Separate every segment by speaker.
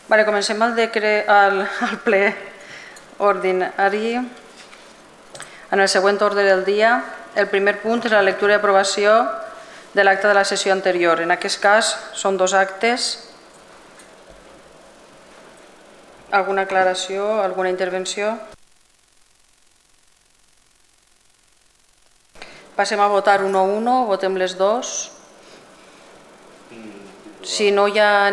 Speaker 1: Vale, comencem el ple ordinari. En el següent ordre del dia, el primer punt és la lectura i aprovació de l'acte de la sessió anterior. En aquest cas, són dos actes. Alguna aclaració, alguna intervenció? Passem a votar 1 a 1, votem les dos. Si no hi ha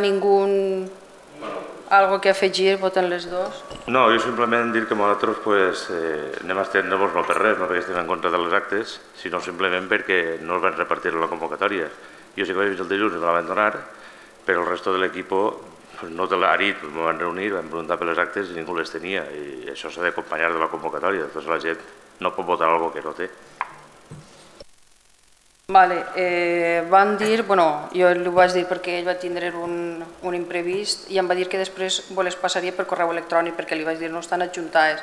Speaker 1: algo que afegir, voten les dos.
Speaker 2: No, jo simplement dir que nosaltres anem a estendre-nos no per res, no perquè estem en contra de les actes, sinó simplement perquè no els van repartir a la convocatòria. Jo sí que vaig el dilluns i me la van donar, però el resto de l'equip no te l'ha dit, me van reunir, van preguntar per les actes i ningú les tenia, i això s'ha d'acompanyar de la convocatòria, després la gent no pot votar alguna cosa que no té.
Speaker 1: Vale, van dir, bueno, jo li ho vaig dir perquè ell va tindre un imprevist i em va dir que després les passaria per correu electrònic perquè li vaig dir no estan adjuntades,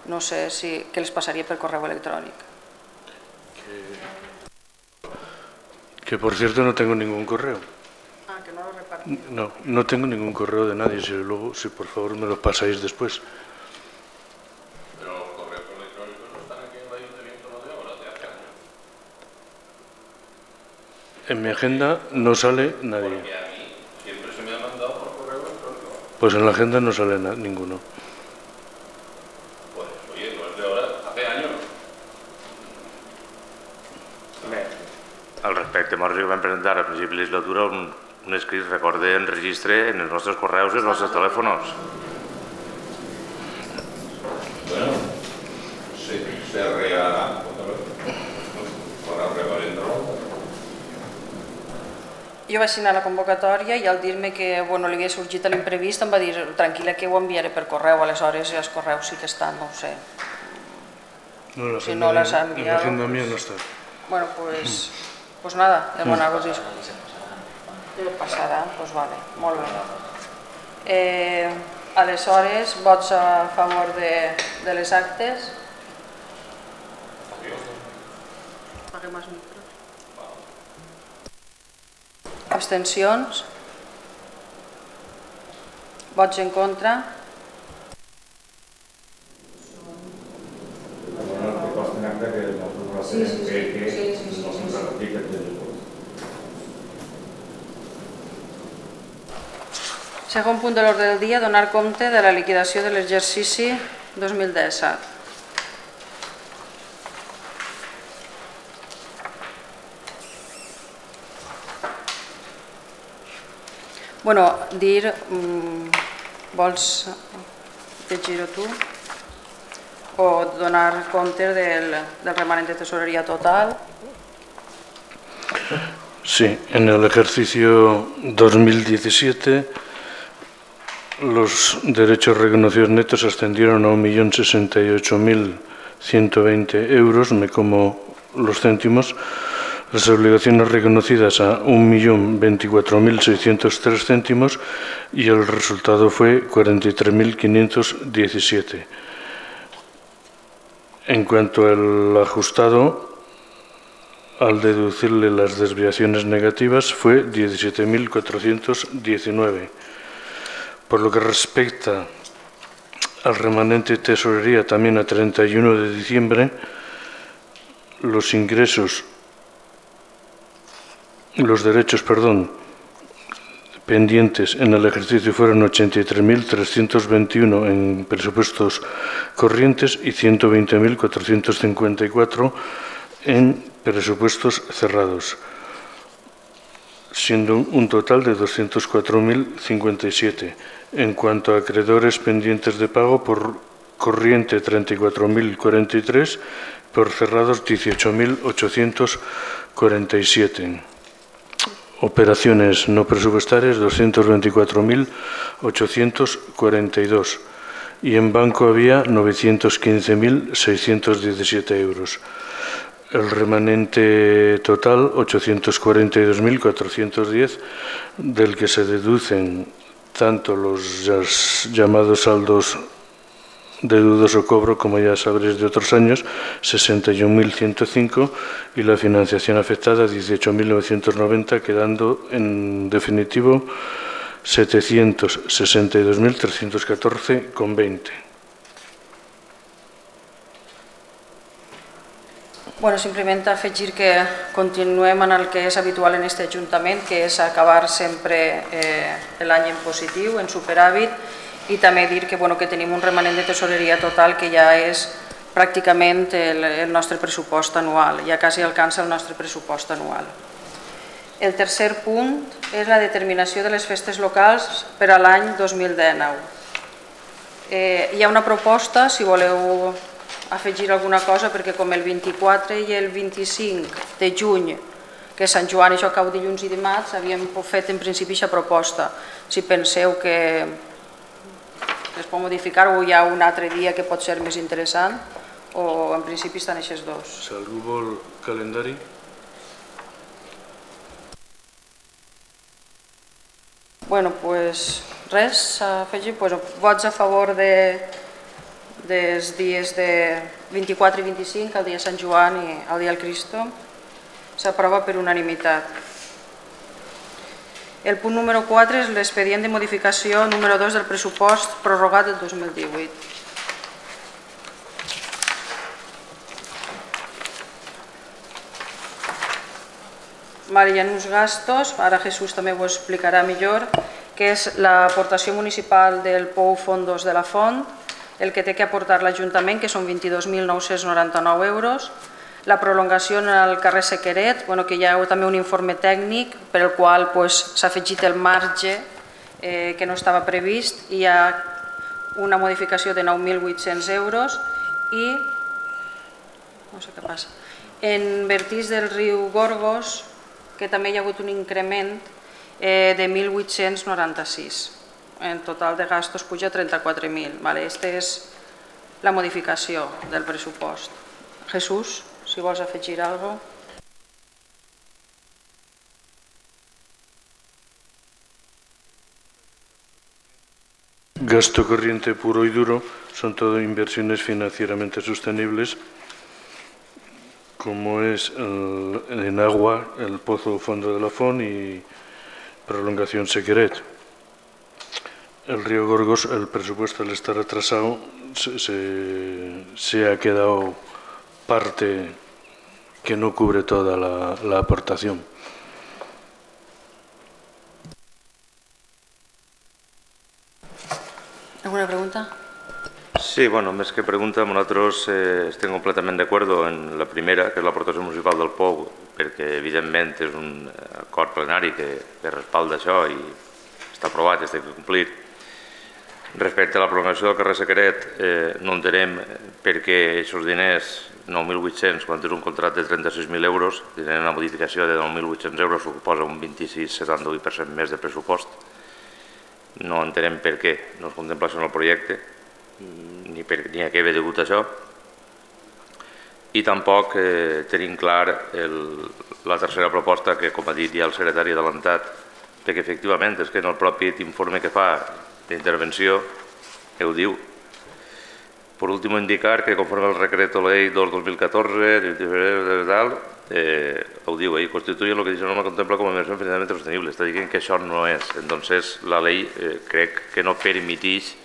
Speaker 1: no sé si que les passaria per correu electrònic.
Speaker 3: Que por cierto no tengo ningún correo.
Speaker 1: Ah, que no lo repartí.
Speaker 3: No, no tengo ningún correo de nadie, si por favor me lo pasáis después. En mi agenda no sale nadie.
Speaker 4: Porque a mí siempre se me ha mandado por correo electrónico.
Speaker 3: Pues en la agenda no sale ninguno.
Speaker 4: Pues oye, no es de ahora, hace años.
Speaker 2: Al respecte, nosaltres vam presentar a principi de legislatura un escrit, recorde, en registre en els nostres correus i els nostres telèfons.
Speaker 4: Bueno, se reará. Para revalendar.
Speaker 1: Jo vaig signar la convocatòria i al dir-me que li havia sorgit l'imprevist em va dir tranquil·la que ho enviaré per correu, aleshores els correus sí que estan, no ho sé.
Speaker 3: No,
Speaker 1: si no les ha enviado.
Speaker 3: En la agenda mía no está.
Speaker 1: Bueno, pues nada, demanar-vos disculpes. Passarà, doncs vale, molt bé. Aleshores, vots a favor de les actes? Apaguem els micros. Abstencions? Vots en contra? Segon punt de l'ordre del dia, donar compte de la liquidació de l'exercici 2017. Bueno, dir, vols llegir-ho tu? O donar compte del remanent de tesorería total?
Speaker 3: Sí, en el ejercicio 2017 los derechos reconocidos netos ascendieron a 1.068.120 euros, me como los céntimos. Las obligaciones reconocidas a 1.024.603 céntimos y el resultado fue 43.517. En cuanto al ajustado, al deducirle las desviaciones negativas, fue 17.419. Por lo que respecta al remanente de tesorería, también a 31 de diciembre, los derechos pendientes en el ejercicio fueron 83.321 en presupuestos corrientes y 120.454 en presupuestos cerrados, siendo un total de 204.057. En cuanto a acreedores pendientes de pago, por corriente 34.043, por cerrados 18.847. Operaciones no presupuestarias 224.842 y en banco había 915.617 euros. El remanente total 842.410, del que se deducen tanto los llamados saldos de dudoso cobro, como ya sabréis de otros años, 61.105, y la financiación afectada 18.990, quedando en definitivo 762.314,20.
Speaker 1: Bueno, simplement afegir que continuem en el que és habitual en aquest Ajuntament, que és acabar sempre l'any en positiu, en superàvit, i també dir que tenim un remanent de tesoreria total que ja és pràcticament el nostre pressupost anual, ja quasi alcança el nostre pressupost anual. El tercer punt és la determinació de les festes locals per a l'any 2019. Hi ha una proposta, si voleu afegir alguna cosa, perquè com el 24 i el 25 de juny, que és Sant Joan, això cau dilluns i dimarts, havíem fet en principi aquesta proposta. Si penseu que es pot modificar o hi ha un altre dia que pot ser més interessant, o en principi estan aquests dos.
Speaker 3: Si algú vol calendari?
Speaker 1: Bueno, doncs res a afegir. Vots a favor dels dies de 24 i 25, el dia de Sant Joan i el dia del Cristo. S'aprova per unanimitat. El punt número 4 és l'expedient de modificació número 2 del pressupost prorrogat del 2018. Hi ha uns gastos, ara Jesús també ho explicarà millor, que és l'aportació municipal del POU Fondos de la Font, el que té que aportar l'Ajuntament, que són 22.999 euros, la prolongació en el carrer Sequeret, que hi ha també un informe tècnic per el qual s'ha afegit el marge que no estava previst, i hi ha una modificació de 9.800 euros i, no sé què passa, en Vertís del riu Gorgos, que també hi ha hagut un increment de 1.896. En total de gastos puja a 34.000. Aquesta és la modificació del pressupost. Jesús, si vols afegir alguna cosa.
Speaker 3: Gasto corriente puro y duro son todo inversiones financieramente sostenibles, como es en agua, el pozo Fondo de la Font y prolongación Sequeret. El río Gorgos, el presupuesto al estar atrasado, se ha quedado parte que no cubre toda la aportación.
Speaker 1: ¿Alguna pregunta?
Speaker 2: Sí, més que pregunta, nosaltres estem completament d'acord en la primera, que és l'aportació municipal del POU, perquè evidentment és un acord plenari que respalda això i està aprovat i està complit. Respecte a la prolongació del carrer Sequeret, no entenem per què aquests diners, 9.800, quan és un contracte de 36.000 euros, tenen una modificació de 9.800 euros, que suposa un 26-78% més de pressupost. No entenem per què no es contempla això en el projecte, ni a què ve degut això. I tampoc tenim clar la tercera proposta, que com ha dit ja el secretari adelantat, perquè efectivament és que en el propi informe que fa d'intervenció ho diu. Por último, indicar que conforme al Decreto Ley 2/2014, ho diu ahí, constituye lo que dice norma contempla como inversión financieramente sostenible. Està dient que això no és. Entonces, la ley crec que no permiteix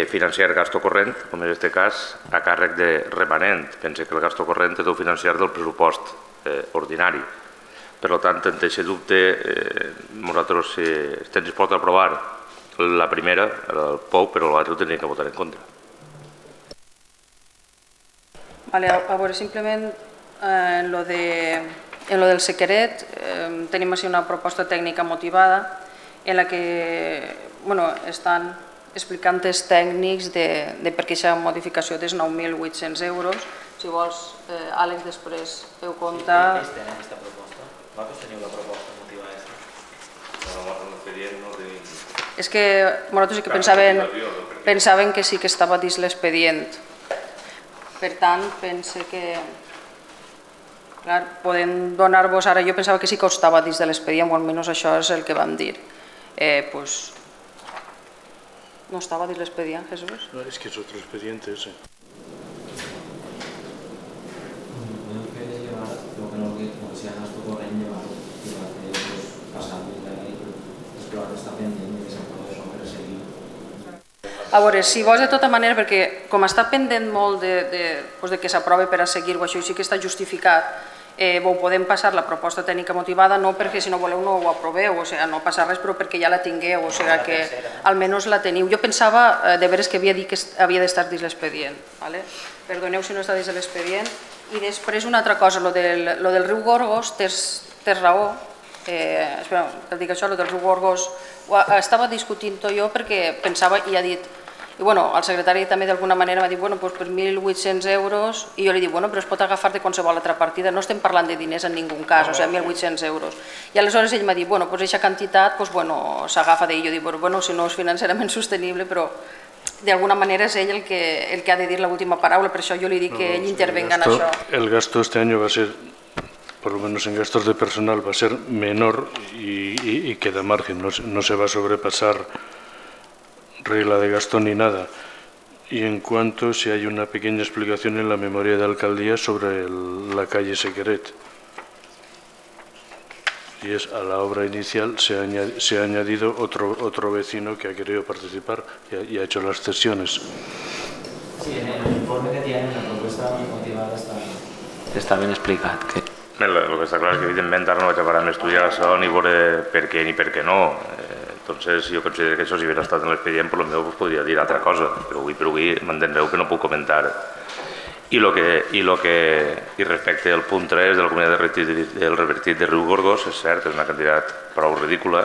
Speaker 2: financiar gasto corrent, com en aquest cas, a càrrec de remanent. Pense que el gasto corrent es deu financiar del pressupost ordinari. Per tant, en aquest dubte, nosaltres estem disposats a aprovar la primera, el POU, però l'altre ho tindríem que votar en contra.
Speaker 1: A veure, simplement en lo del Sequeret tenim així una proposta tècnica motivada en la que estan explicant els tècnics de per què aquesta modificació dels 9.800 euros. Si vols, Àlex, després heu comptat...
Speaker 5: Què tenen aquesta proposta? Vosaltres teniu la proposta motivada aquesta?
Speaker 1: És que nosaltres pensaven que sí que estava dins l'expedient. Per tant, pense que podem donar-vos ara, jo pensava que sí que estava dins de l'expedient, o almenys això és el que vam dir. No estava dins l'expedient, Jesús?
Speaker 3: No, és que és otro expediente ese.
Speaker 5: Podem fer llevar, però que no, que si ha gasto corrent llevar, i passar-li la llei, és clar, està
Speaker 1: A veure, si vols de tota manera, perquè com està pendent molt de que s'aprovi per a seguir-ho, això sí que està justificat, ho podem passar la proposta tècnica motivada, no perquè si no voleu no ho aproveu, o sigui, no passa res, però perquè ja la tingueu, o sigui que almenys la teniu. Jo pensava de veres que havia dit que havia d'estar dins l'expedient, perdoneu si no està dins de l'expedient. I després una altra cosa, lo del riu Gorgos, tens raó, espera, que dic això, lo del riu Gorgos, estava discutint-ho jo perquè pensava i ha dit, i bueno, el secretari també d'alguna manera m'ha dit, bueno, doncs per 1.800 euros, i jo li dic, bueno, però es pot agafar de qualsevol altra partida, no estem parlant de diners en ningú cas, o sigui, 1.800 euros. I aleshores ell m'ha dit, bueno, doncs aquesta quantitat, doncs bueno, s'agafa d'ell. Jo dic, bueno, si no és financerament sostenible, però d'alguna manera és ell el que ha de dir l'última paraula, per això jo li dic que ell intervenga en això.
Speaker 3: El gasto este año va a ser, por lo menos en gastos de personal, va a ser menor y queda margen, no se va a sobrepasar regla de gasto ni nada. Y en cuanto si hay una pequeña explicación en la memoria de alcaldía sobre la calle Sequeret. Y es a la obra inicial se ha añadido otro vecino que ha querido participar y ha hecho las cesiones.
Speaker 5: Sí, en el informe que tienen, la propuesta motivada está bien explicado.
Speaker 2: El que està clar és que evidentment ara no vaig acabar d'estudiar això ni veure per què ni per què no. Entonces jo considero que això si hubiera estat en l'expedient per lo meu podria dir altra cosa, però avui m'entendreu que no puc comentar. I respecte al punt 3 de la comunitat del revertit de riu Gorgos, és cert, és una quantitat prou ridícula,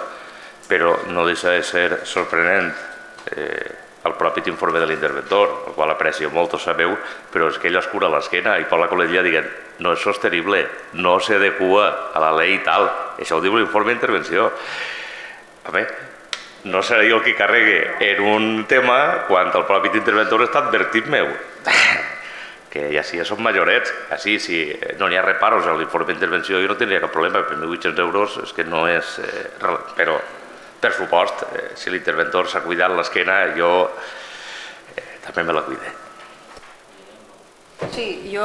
Speaker 2: però no deixa de ser sorprenent el propi informe de l'interventor, el qual aprecio molt, ho sabeu, però és que ell escura l'esquena i pot la col·legia dient no és sostenible, no s'adequa a la llei i tal. Això ho diu l'informe d'intervenció. A veure, no seré jo el que carregue en un tema quan el propi interventor està advertit meu. Que ja sí, som majorets, així, si no n'hi ha reparos a l'informe d'intervenció, jo no tindria cap problema, per 1.800 euros és que no és... Però, per supost, si l'interventor s'ha cuidat l'esquena, jo també me la cuide.
Speaker 1: Sí, jo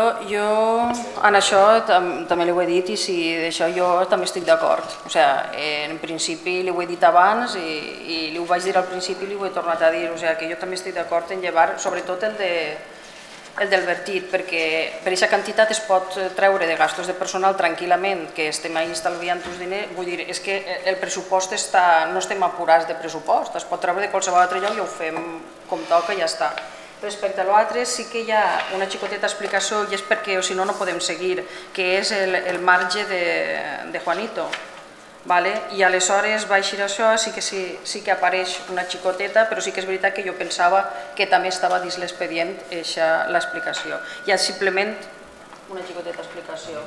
Speaker 1: en això també li ho he dit i si d'això jo també estic d'acord. O sigui, en principi li ho he dit abans i li ho vaig dir al principi i li ho he tornat a dir. O sigui, que jo també estic d'acord en llevar, sobretot el del vertit, perquè per aquesta quantitat es pot treure de gastos de personal tranquil·lament, que estem ahí estalviant uns diners. Vull dir, és que el pressupost no estem apurats de pressupost, es pot treure de qualsevol altre lloc i ho fem com toca i ja està. Respecte a l'altre sí que hi ha una xicoteta explicació i és perquè o si no no podem seguir, que és el marge de Juanito. I aleshores va eixir això, sí que apareix una xicoteta, però sí que és veritat que jo pensava que també estava dins l'expedient l'explicació. Hi ha simplement una xicoteta explicació.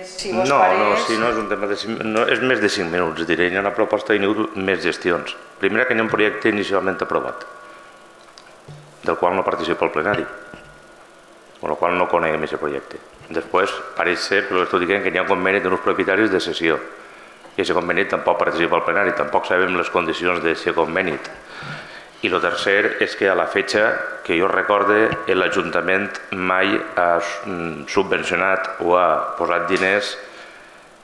Speaker 1: Si vos pareix...
Speaker 2: No és un tema de 5 minuts, és més de 5 minuts, diré. Hi ha una proposta i n'hi ha hagut més gestions. Primera, que hi ha un projecte inicialment aprovat, del qual no participa el plenari, amb el qual no coneguem aquest projecte. Després, pareix ser, però esto dient que hi ha un conveni d'uns propietaris de cessió, i aquest conveni tampoc participa el plenari, tampoc sabem les condicions d'aquest conveni. I el tercer és que a la fetxa que jo recorde l'Ajuntament mai ha subvencionat o ha posat diners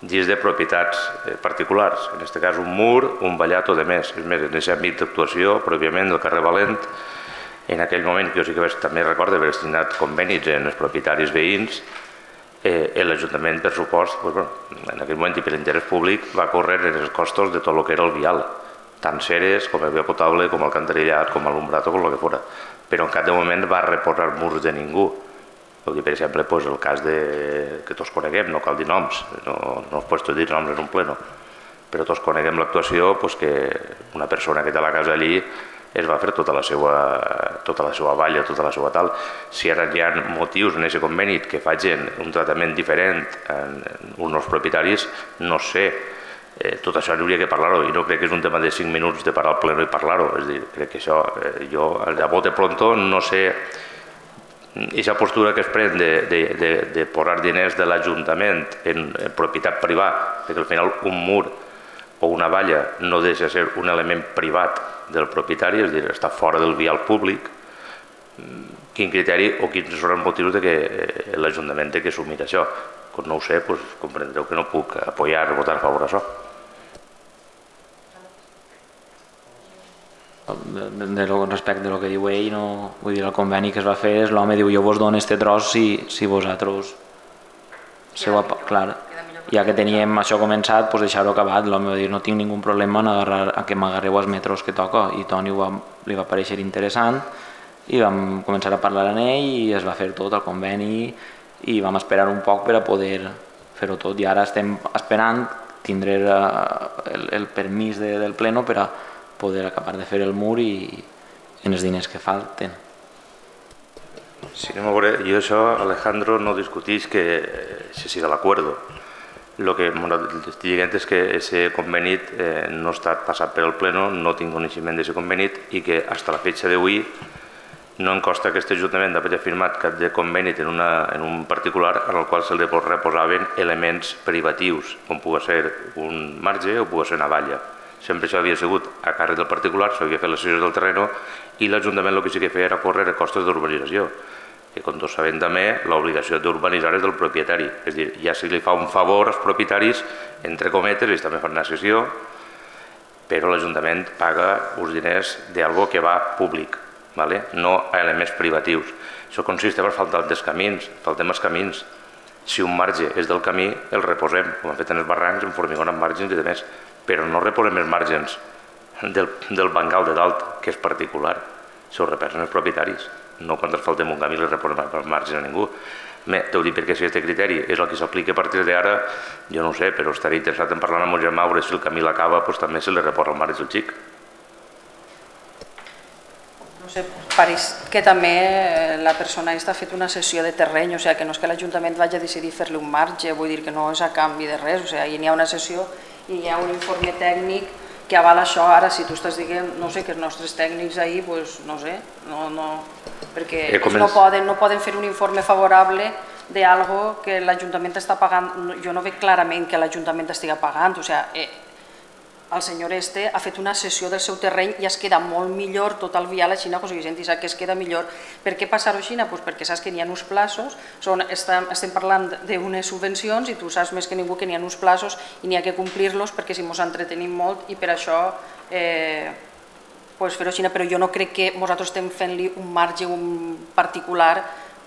Speaker 2: dins de propietats particulars, en aquest cas un mur, un vallat o de més. És més, en aquest àmbit d'actuació, pròpiament del carrer Valent, en aquell moment que jo sí que també recordo haver destinat convenis en els propietaris veïns, l'Ajuntament, per supost, en aquell moment i per l'interès públic, va córrer en els costos de tot el que era el vial, tant ceres com el via potable, com el cantarillat, com l'alumbrat o com el que fora. Però en cap de moment va reposar murs de ningú. Per exemple, el cas que tots coneguem, no cal dir noms, no us puesto dir noms en un pleno, però tots coneguem l'actuació que una persona que té la casa allí es va fer tota la seva valla, tota la seva tal. Si ara hi ha motius en aquest conveni que facin un tractament diferent en uns propietaris, no sé. Tot això hauria que parlar-ho i no crec que és un tema de 5 minuts de parar al pleno i parlar-ho. És a dir, crec que això, jo, a bote pronto, no sé, aquesta postura que es pren de posar diners de l'Ajuntament en propietat privada, perquè al final un mur o una valla no deixa de ser un element privat del propietari, és a dir, està fora del vial públic, quin criteri o quins són els motius que l'Ajuntament té que assumir això. Quan no ho sé, comprendreu que no puc apoyar o votar a favor d'això.
Speaker 5: Respecte del que diu ell, vull dir, el conveni que es va fer és l'home diu jo vos dono este tros si vosaltres... Clar, ja que teníem això començat, deixar-ho acabat. L'home va dir no tinc ningú problema en que m'agarreu els metres que toca, i Toni li va pareixer interessant i vam començar a parlar amb ell i es va fer tot el conveni i vam esperar un poc per a poder fer-ho tot, i ara estem esperant tindre el permís del pleno per a poder acabar de fer el mur i en els diners que falten.
Speaker 2: Sí, anem a veure, jo això, Alejandro, no discutís que se siga l'acuerdo. Lo que estic dient és que aquest convenit no ha estat passat per al pleno, no tinc coneixement d'aquest convenit i que fins a la fetge d'avui no em consta que aquest Ajuntament d'haver firmat cap de convenit en un particular en el qual se li reposaven elements privatius, com pugui ser un marge o pugui ser una valla. Sempre això havia sigut a càrrec del particular, s'havia fet les cessions del terreno i l'Ajuntament el que sí que feia era córrer costes d'urbanització, que com tots sabem també l'obligació d'urbanitzar és del propietari, és a dir, ja si li fa un favor als propietaris, entre cometes, ells també fan una cessió, però l'Ajuntament paga uns diners d'algo que va públic, no a elements privatius. Això consiste en faltar els camins, faltem els camins. Si un marge és del camí, el reposem, com han fet en els barrancs, en formigó amb marges i demés, però no reposem els marges del bancal de dalt, que és particular. Si ho reposen els propietaris, no quan ens faltem un camí li reposem els marges a ningú. T'ho dic perquè si aquest criteri és el que s'aplica a partir d'ara, jo no ho sé, però estaré interessat en parlar amb el germà, veure si el camí l'acaba, també se li reposa el marge al xic.
Speaker 1: No sé, pareix que també la persona aquesta ha fet una cessió de terreny, o sigui, que no és que l'Ajuntament vagi a decidir fer-li un marge, vull dir que no és a canvi de res, o sigui, hi ha una cessió i hi ha un informe tècnic que avala això. Ara, si tu estàs dient, no sé, que els nostres tècnics ahir, doncs no sé, perquè no poden fer un informe favorable d'algo que l'Ajuntament està pagant. Jo no veig clarament que l'Ajuntament estigui pagant, o sigui, el senyor este ha fet una cessió del seu terreny i es queda molt millor tot el vial a Xina, o sigui, gent sap que es queda millor. Per què passar-ho a Xina? Perquè saps que n'hi ha uns plaços, estem parlant d'unes subvencions i tu saps més que ningú que n'hi ha uns plaços i n'hi ha que complir-los perquè si ens entretenim molt i per això fer-ho a Xina, però jo no crec que nosaltres estem fent-li un marge particular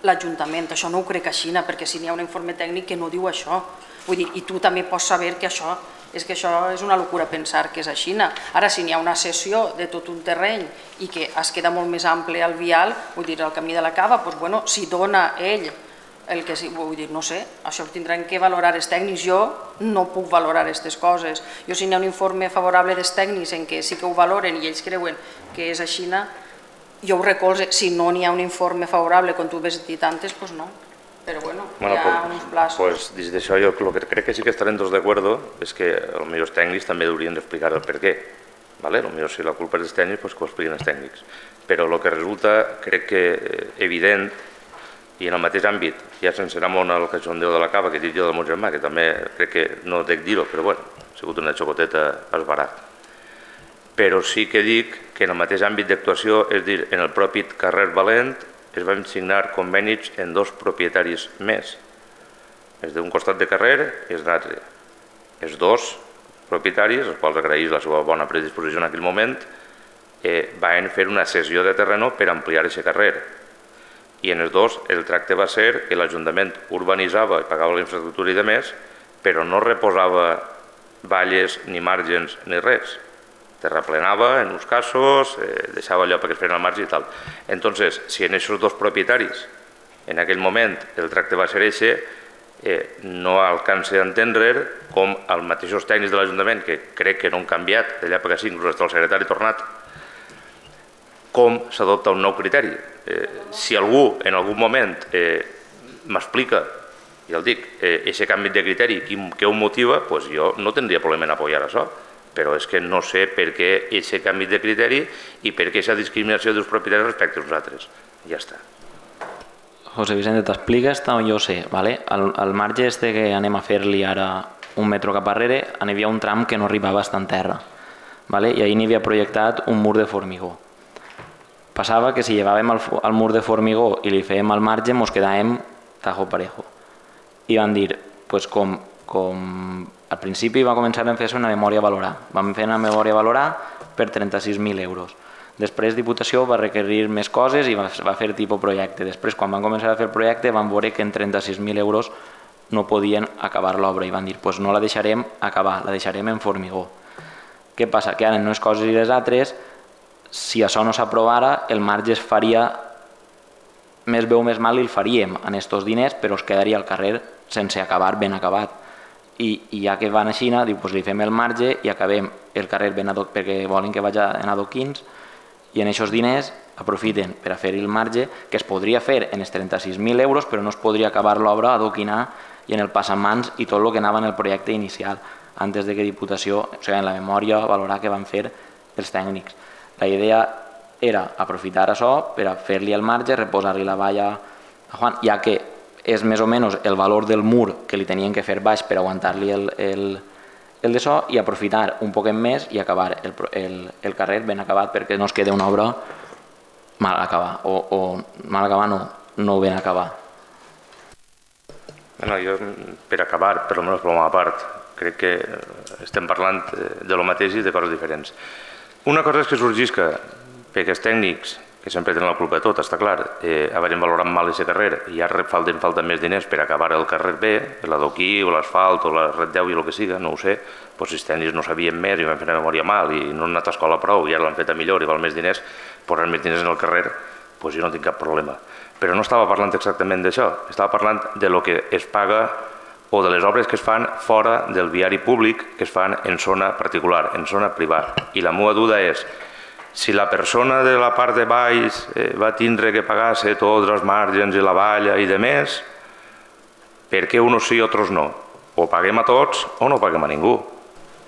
Speaker 1: l'Ajuntament, això no ho crec a Xina, perquè si n'hi ha un informe tècnic que no diu això, vull dir, i tu també pots saber que això és una locura pensar que és a Xina. Ara, si n'hi ha una cessió de tot un terreny i que es queda molt més ample al vial, vull dir, el camí de la Cava, doncs, bueno, si dona ell el que sí, vull dir, no sé, això ho tindran que valorar els tècnics, jo no puc valorar aquestes coses. Jo, si n'hi ha un informe favorable dels tècnics en què sí que ho valoren i ells creuen que és a Xina, jo ho recolze. Si no n'hi ha un informe favorable, com tu has dit antes, doncs no. Però bueno, hi ha uns plaços.
Speaker 2: Pues des d'això jo el que crec que sí que estarem tots d'acord és que potser els tècnics també haurien d'explicar el per què. Potser si la culpa és dels tècnics, que ho expliquin els tècnics. Però el que resulta, crec que evident, i en el mateix àmbit, ja sense anar molt al cachondeo de la Cava, que he dit jo del meu germà, que també crec que no dec dir-ho, però bueno, ha sigut una xocoteta esbarat. Però sí que dic que en el mateix àmbit d'actuació, és a dir, en el propi carrer Valent, es van signar convenis en dos propietaris més. És d'un costat de carrer i és l'altre. Els dos propietaris, els quals agraïs la seva bona predisposició en aquell moment, van fer una cessió de terreno per ampliar aquest carrer. I en els dos el tracte va ser que l'Ajuntament urbanitzava i pagava la infraestructura i demés, però no reposava valles ni màrgens ni res. Terraplenava en uns casos, deixava allò perquè es feien al marge i tal. Entonces, si en aquests dos propietaris en aquell moment el tracte va ser eixe, no alcança a entendre com els mateixos tècnics de l'Ajuntament, que crec que no han canviat d'allà perquè sí, inclús el secretari tornat, com s'adopta un nou criteri. Si algú en algun moment m'explica, ja el dic, aquest canvi de criteri, què ho motiva, doncs jo no tindria problema en apoyar això. Però és que no sé per què aquest canvi de criteri i per què aquesta discriminació dels propietaris respecte als altres. Ja està.
Speaker 5: José Vicente, t'expliques, jo sé, el marge este que anem a fer-li ara un metro cap arrere, hi havia un tram que no arribava a estar en terra, i ahir n'hi havia projectat un mur de formigó. Passava que si llevàvem el mur de formigó i li fèiem el marge, ens quedàvem tajo parejo. I van dir, com al principi va començar a fer una memòria a valorar. Vam fer una memòria a valorar per 36.000 euros. Després Diputació va requerir més coses i va fer tipus projecte. Després, quan van començar a fer el projecte, van veure que en 36.000 euros no podien acabar l'obra i van dir, doncs no la deixarem acabar, la deixarem en formigó. Què passa? Que ara en unes coses i les altres, si això no s'aprovara, el marge es faria, més bé o més mal el faríem en aquests diners, però es quedaria el carrer sense acabar ben acabat. I ja que van a Xina, diu, doncs li fem el marge i acabem el carrer ben adoquins, perquè volen que vagi en adoquins, i en aquests diners aprofiten per a fer el marge, que es podria fer en els 36.000 euros, però no es podria acabar l'obra, adoquinar i en el passamans i tot el que anava en el projecte inicial, antes de que Diputació, o sigui, en la memòria, valorar què van fer els tècnics. La idea era aprofitar això per a fer-li el marge, reposar-li la valla a Juan, ja que és més o menys el valor del mur que li tenien que fer baix per aguantar-li el d'això i aprofitar un poquet més i acabar el carrer ben acabat perquè no es quedi una obra mal acabar, o mal acabar no ben acabar.
Speaker 2: Bueno, jo, per acabar, per almenys per la meva part, crec que estem parlant de lo mateix i de coses diferents. Una cosa és que sorgisca perquè els tècnics, que sempre tenen la culpa de tot, està clar, haurem valorat mal aquest carrer i ara falten més diners per acabar el carrer bé, l'adoquí o l'asfalt o la red 10 i el que siga, no ho sé, doncs si els tècnics no sabien més i van fer una memòria mal i no han anat a escola prou i ara l'han fet a millor i val més diners, posar més diners en el carrer, doncs jo no tinc cap problema. Però no estava parlant exactament d'això, estava parlant de lo que es paga o de les obres que es fan fora del viari públic que es fan en zona particular, en zona privada. I la meva duda és, si la persona de la part de baix va tindre que pagar-se tots els marges i la valla i de més, per què uns sí i altres no? O paguem a tots o no paguem a ningú.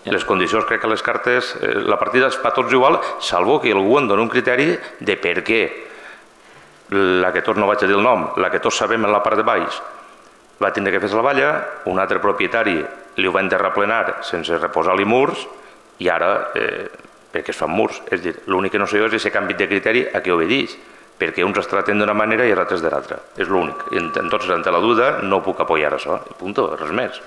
Speaker 2: Les condicions, crec que les cartes, la partida és per tots igual, salvo que algú en doni un criteri de per què la que tots no vaig a dir el nom, la que tots sabem en la part de baix, va tindre que fer la valla, un altre propietari li ho va terraplenar sense reposar-li murs i ara, perquè es fan murs, és a dir, l'únic que no sé jo és aquest canvi de criteri a què obedeix, perquè uns es traten d'una manera i els altres de l'altra, és l'únic. Entonces, ante la duda, no puc apoyar això, punto, res més.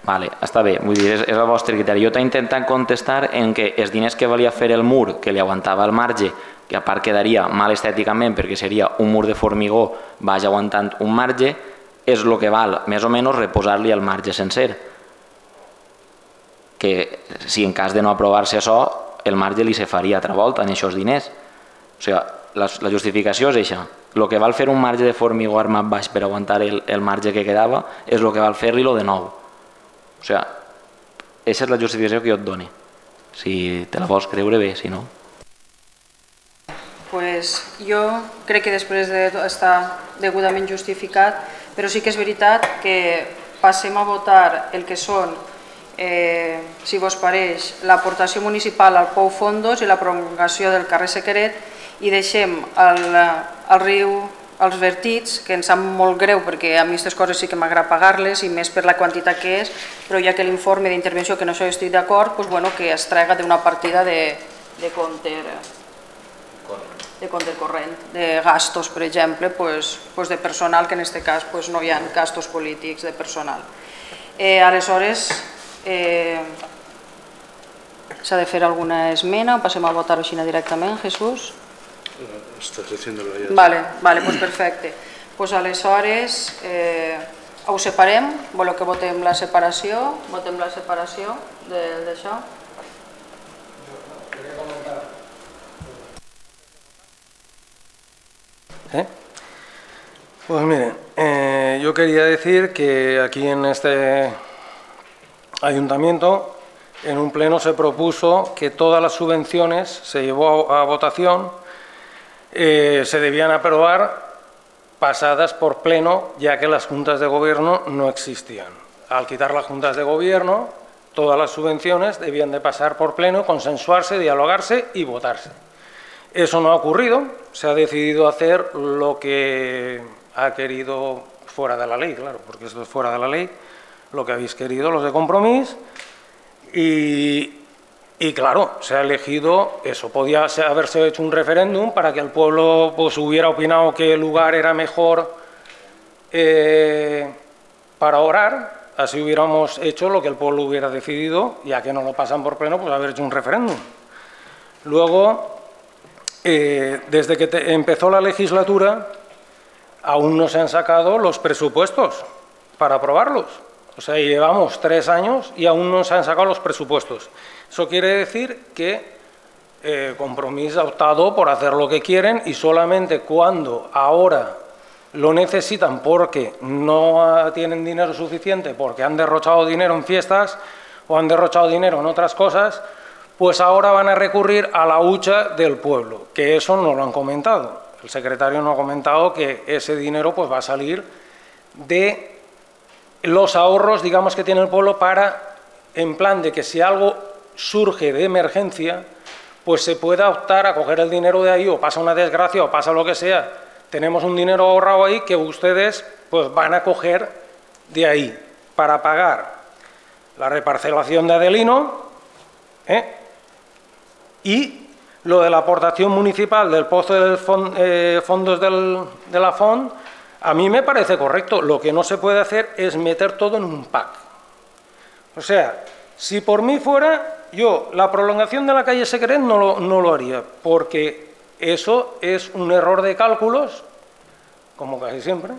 Speaker 5: Vale, està bé, vull dir, és el vostre criteri. Jo t'he intentat contestar en que els diners que valia fer el mur, que li aguantava el marge, que a part quedaria mal estèticament perquè seria un mur de formigó, vagi aguantant un marge, és el que val, més o menys, reposar-li el marge sencer. Que si en cas de no aprovar-se això, el marge li se faria altra volta en aquests diners. O sigui, la justificació és això. El que val fer un marge de formigó armat baix per aguantar el marge que quedava és el que val fer-li-lo de nou. O sigui, aquesta és la justificació que jo et dono. Si te la vols creure bé, si no.
Speaker 1: Pues jo crec que després d'estar degudament justificat, però sí que és veritat que passem a votar el que són, si vos pareix, l'aportació municipal al Pou Fondos i la prolongació del carrer Sequeret i deixem el riu els vertits, que em sap molt greu perquè a mi aquestes coses sí que m'agrada pagar-les i més per la quantitat que és, però ja que l'informe d'intervenció que no hi estic d'acord, que es traiga d'una partida de compte corrent, de gastos, per exemple, de personal, que en aquest cas no hi ha gastos polítics de personal. Aleshores, s'ha de fer alguna esmena o passem a votar-ho així directament, Jesús?
Speaker 3: Estás diciéndolo ya.
Speaker 1: Vale, pues perfecte. Pues aleshores ho separem, voleu que votem la separació? Votem la separació d'això?
Speaker 6: Quería comentar. Pues miren, yo quería decir que aquí en este ayuntamiento, en un pleno se propuso que todas las subvenciones se llevó a votación, se debían aprobar pasadas por pleno, ya que las juntas de gobierno no existían. Al quitar las juntas de gobierno, todas las subvenciones debían de pasar por pleno, consensuarse, dialogarse y votarse. Eso no ha ocurrido, se ha decidido hacer lo que ha querido fuera de la ley, claro, porque esto es fuera de la ley, lo que habéis querido los de Compromís, y claro, se ha elegido eso. Podía haberse hecho un referéndum para que el pueblo hubiera opinado que el lugar era mejor para orar, así hubiéramos hecho lo que el pueblo hubiera decidido, ya que no lo pasan por pleno, pues haber hecho un referéndum. Luego, desde que empezó la legislatura aún no se han sacado los presupuestos para aprobarlos. O sea, llevamos 3 años y aún no se han sacado los presupuestos. Eso quiere decir que Compromís ha optado por hacer lo que quieren y solamente cuando ahora lo necesitan porque no tienen dinero suficiente, porque han derrochado dinero en fiestas o han derrochado dinero en otras cosas, pues ahora van a recurrir a la hucha del pueblo, que eso no lo han comentado. El secretario no ha comentado que ese dinero pues va a salir de los ahorros, digamos, que tiene el pueblo para, en plan de que si algo surge de emergencia, pues se pueda optar a coger el dinero de ahí, o pasa una desgracia o pasa lo que sea. Tenemos un dinero ahorrado ahí que ustedes pues van a coger de ahí para pagar la reparcelación de Adelino y lo de la aportación municipal del pozo de fondos de la FON. A mí me parece correcto. Lo que no se puede hacer es meter todo en un pack. O sea, si por mí fuera, yo la prolongación de la calle Secret no lo haría, porque eso es un error de cálculos, como casi siempre,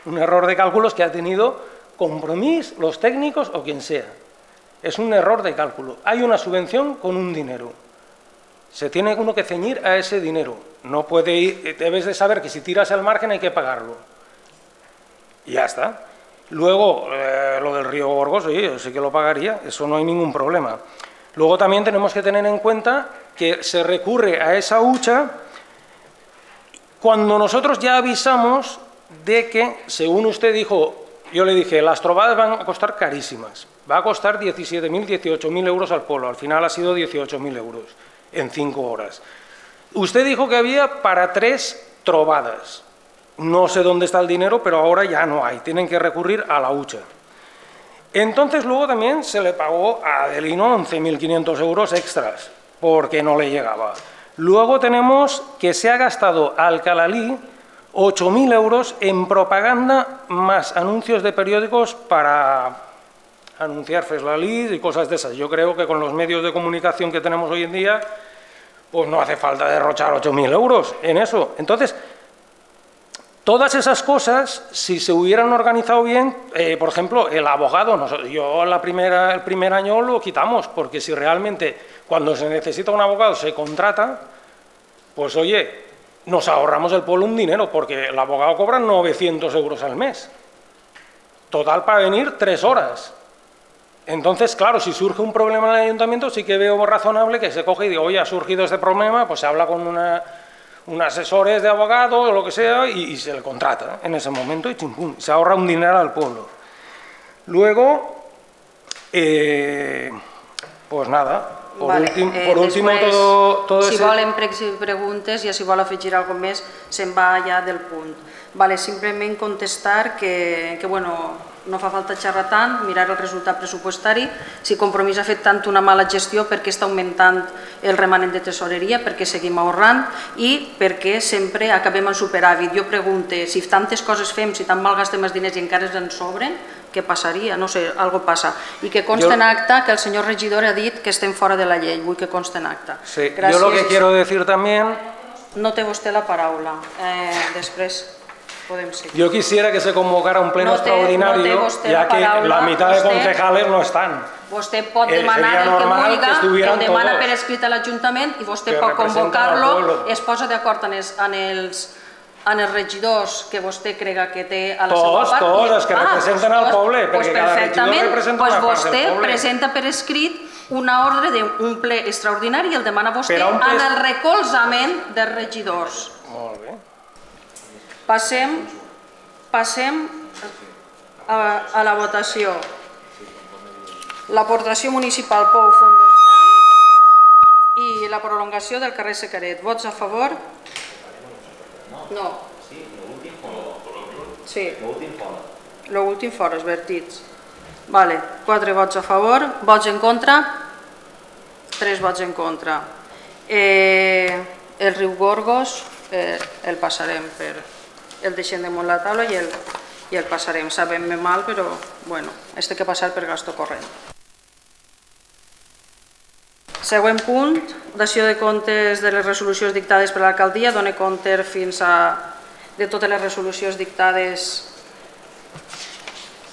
Speaker 6: un error de cálculos que ha tenido Compromís, los técnicos o quien sea. Es un error de cálculo. Hay una subvención con un dinero. Se tiene uno que ceñir a ese dinero. No puede ir, debes de saber que si tiras el margen hay que pagarlo. Y ya está. Luego, lo del río Gorgos, oye, yo sí que lo pagaría, eso no hay ningún problema. Luego también tenemos que tener en cuenta que se recurre a esa hucha cuando nosotros ya avisamos de que, según usted dijo, yo le dije, las trovadas van a costar carísimas, va a costar 17.000, 18.000 euros al pueblo, al final ha sido 18.000 euros en 5 horas. Usted dijo que había para 3 trovadas. No sé dónde está el dinero, pero ahora ya no hay, tienen que recurrir a la hucha. Entonces luego también se le pagó a Adelino 11.500 euros extras, porque no le llegaba. Luego tenemos que se ha gastado Alcalalí 8.000 euros en propaganda más anuncios de periódicos para anunciar Feslalí y cosas de esas. Yo creo que con los medios de comunicación que tenemos hoy en día, pues no hace falta derrochar 8.000 euros en eso. Entonces, todas esas cosas, si se hubieran organizado bien, por ejemplo, el abogado, yo el primer año lo quitamos, porque si realmente cuando se necesita un abogado se contrata, pues oye, nos ahorramos el pueblo un dinero, porque el abogado cobra 900 euros al mes. Total para venir 3 horas. Entonces, claro, si surge un problema en el ayuntamiento, sí que veo razonable que se coge y diga, oye, ha surgido este problema, pues se habla con un asesores de abogado o lo que sea y se le contrata en ese momento y chimpum, se ahorra un dinero al pueblo. Luego, pues nada, por último todo
Speaker 1: si volen preguntes i si vol afegir alguna cosa més, se'n va ja del punt. Vale, simplement contestar que bueno, no fa falta xerrar tant, mirar el resultat pressupostari, si Compromís ha fet tant una mala gestió, perquè està augmentant el remanent de tesoreria, perquè seguim ahorrant i perquè sempre acabem en superàvit. Jo pregunto, si tantes coses fem, si tan mal gastem els diners i encara ens sobren, què passaria? No sé, algo passa. I que conste en acta que el senyor regidor ha dit que estem fora de la llei, vull que conste en acta.
Speaker 6: Sí, yo lo que quiero decir también...
Speaker 1: No té vostè la paraula, després...
Speaker 6: Yo quisiera que se convocara un pleno extraordinario, ya que la mitad de concejales no están.
Speaker 1: Vostè pot demanar el que vulgui, el demana per escrit a l'Ajuntament i vostè pot convocar-lo, es posa d'acord en els regidors que vostè crega que té a la seva part.
Speaker 6: Tots, els que representen el poble, perquè cada regidor representa una part del poble.
Speaker 1: Vostè presenta per escrit una ordre d'un ple extraordinari i el demana vostè en el recolzament dels regidors.
Speaker 6: Molt bé.
Speaker 1: Passem a la votació. L'aportació municipal Pou Fondos i la prolongació del carrer Secret. Vots a favor? No. Sí. L'últim fora, els vertits. Vale, 4 vots a favor. Vots en contra? 3 vots en contra. El riu Gorgos el passarem per... el deixem damunt la taula i el passarem. Sabem mal, però bueno, té que passar per gasto corrent. Següent punt, dació de comptes de les resolucions dictades per l'alcaldia, dona compte de totes les resolucions dictades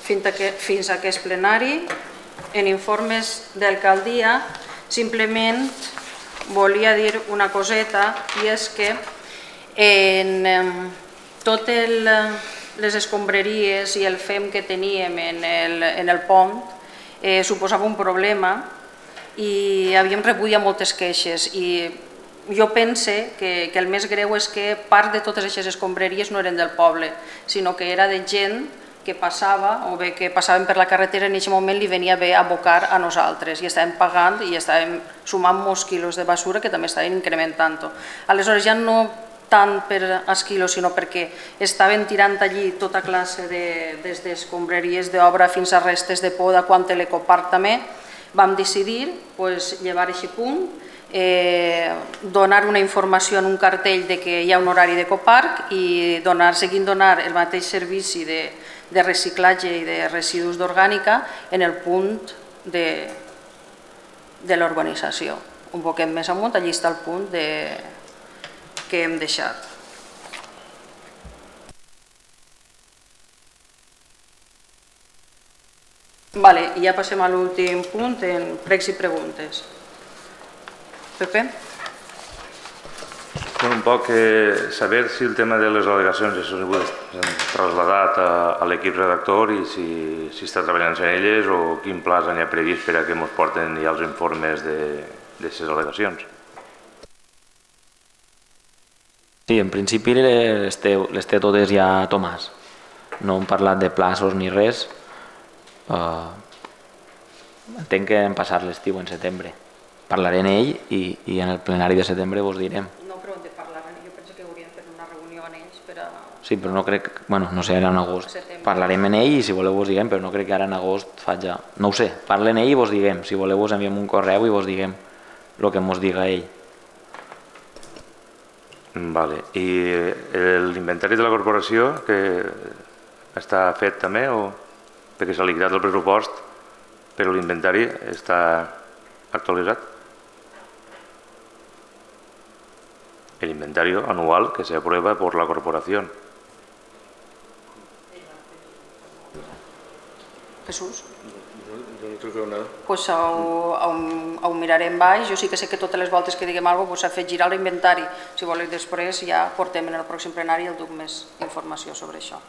Speaker 1: fins a aquest plenari. En informes d'alcaldia, simplement volia dir una coseta, i és que en totes les escombraries i el fem que teníem en el pont suposava un problema i havíem rebut ja moltes queixes, i jo pense que el més greu és que part de totes aquestes escombraries no eren del poble, sinó que era de gent que passava o bé que passaven per la carretera, en aquest moment li venia bé abocar a nosaltres i estàvem pagant i estàvem sumant molts quilos de basura que també estaven incrementant-ho. Aleshores ja no tant per als quilos, sinó perquè estaven tirant allí tota classe des d'escombraries d'obra fins a restes de poda, quan l'ecoparc també, vam decidir llevar aquest punt, donar una informació en un cartell que hi ha un horari d'ecoparc i seguint donar el mateix servici de reciclatge i de residus d'orgànica en el punt de l'urbanització. Un poquet més amunt, allí està el punt que hem deixat. I ja passem a l'últim punt, en pregs i preguntes. Pepe?
Speaker 2: Un poc saber si el tema de les al·legacions s'han traslladat a l'equip redactor i si està treballant en elles o quin pla n'hi ha previst per a que ens porten ja els informes d'aquestes al·legacions.
Speaker 5: Sí, en principi les té totes ja Tomàs. No hem parlat de plaços ni res. Entenc que hem passat l'estiu en setembre. Parlaré en ell i en el plenari de setembre vos direm.
Speaker 1: No, però on de parlar? Jo penso que hauríem de fer una reunió en ells per a...
Speaker 5: Sí, però no crec... Bueno, no sé, ara en agost. Parlarem en ell i si voleu vos diguem, però no crec que ara en agost faig ja... No ho sé, parle en ell i vos diguem. Si voleu vos enviem un correu i vos diguem el que mos diga ell.
Speaker 2: Vale. I l'inventari de la corporació que està fet també o perquè s'ha liquidat el pressupost però l'inventari està actualitzat? El inventario anual que se aprueba por la corporación.
Speaker 1: Jesús?
Speaker 3: Jo no trobo nada.
Speaker 1: Pues ho mirarem baix. Jo sí que sé que totes les voltes que diguem alguna cosa s'ha fet girar l'inventari. Si voleu després ja portem en el pròxim plenari i el duc més informació sobre això.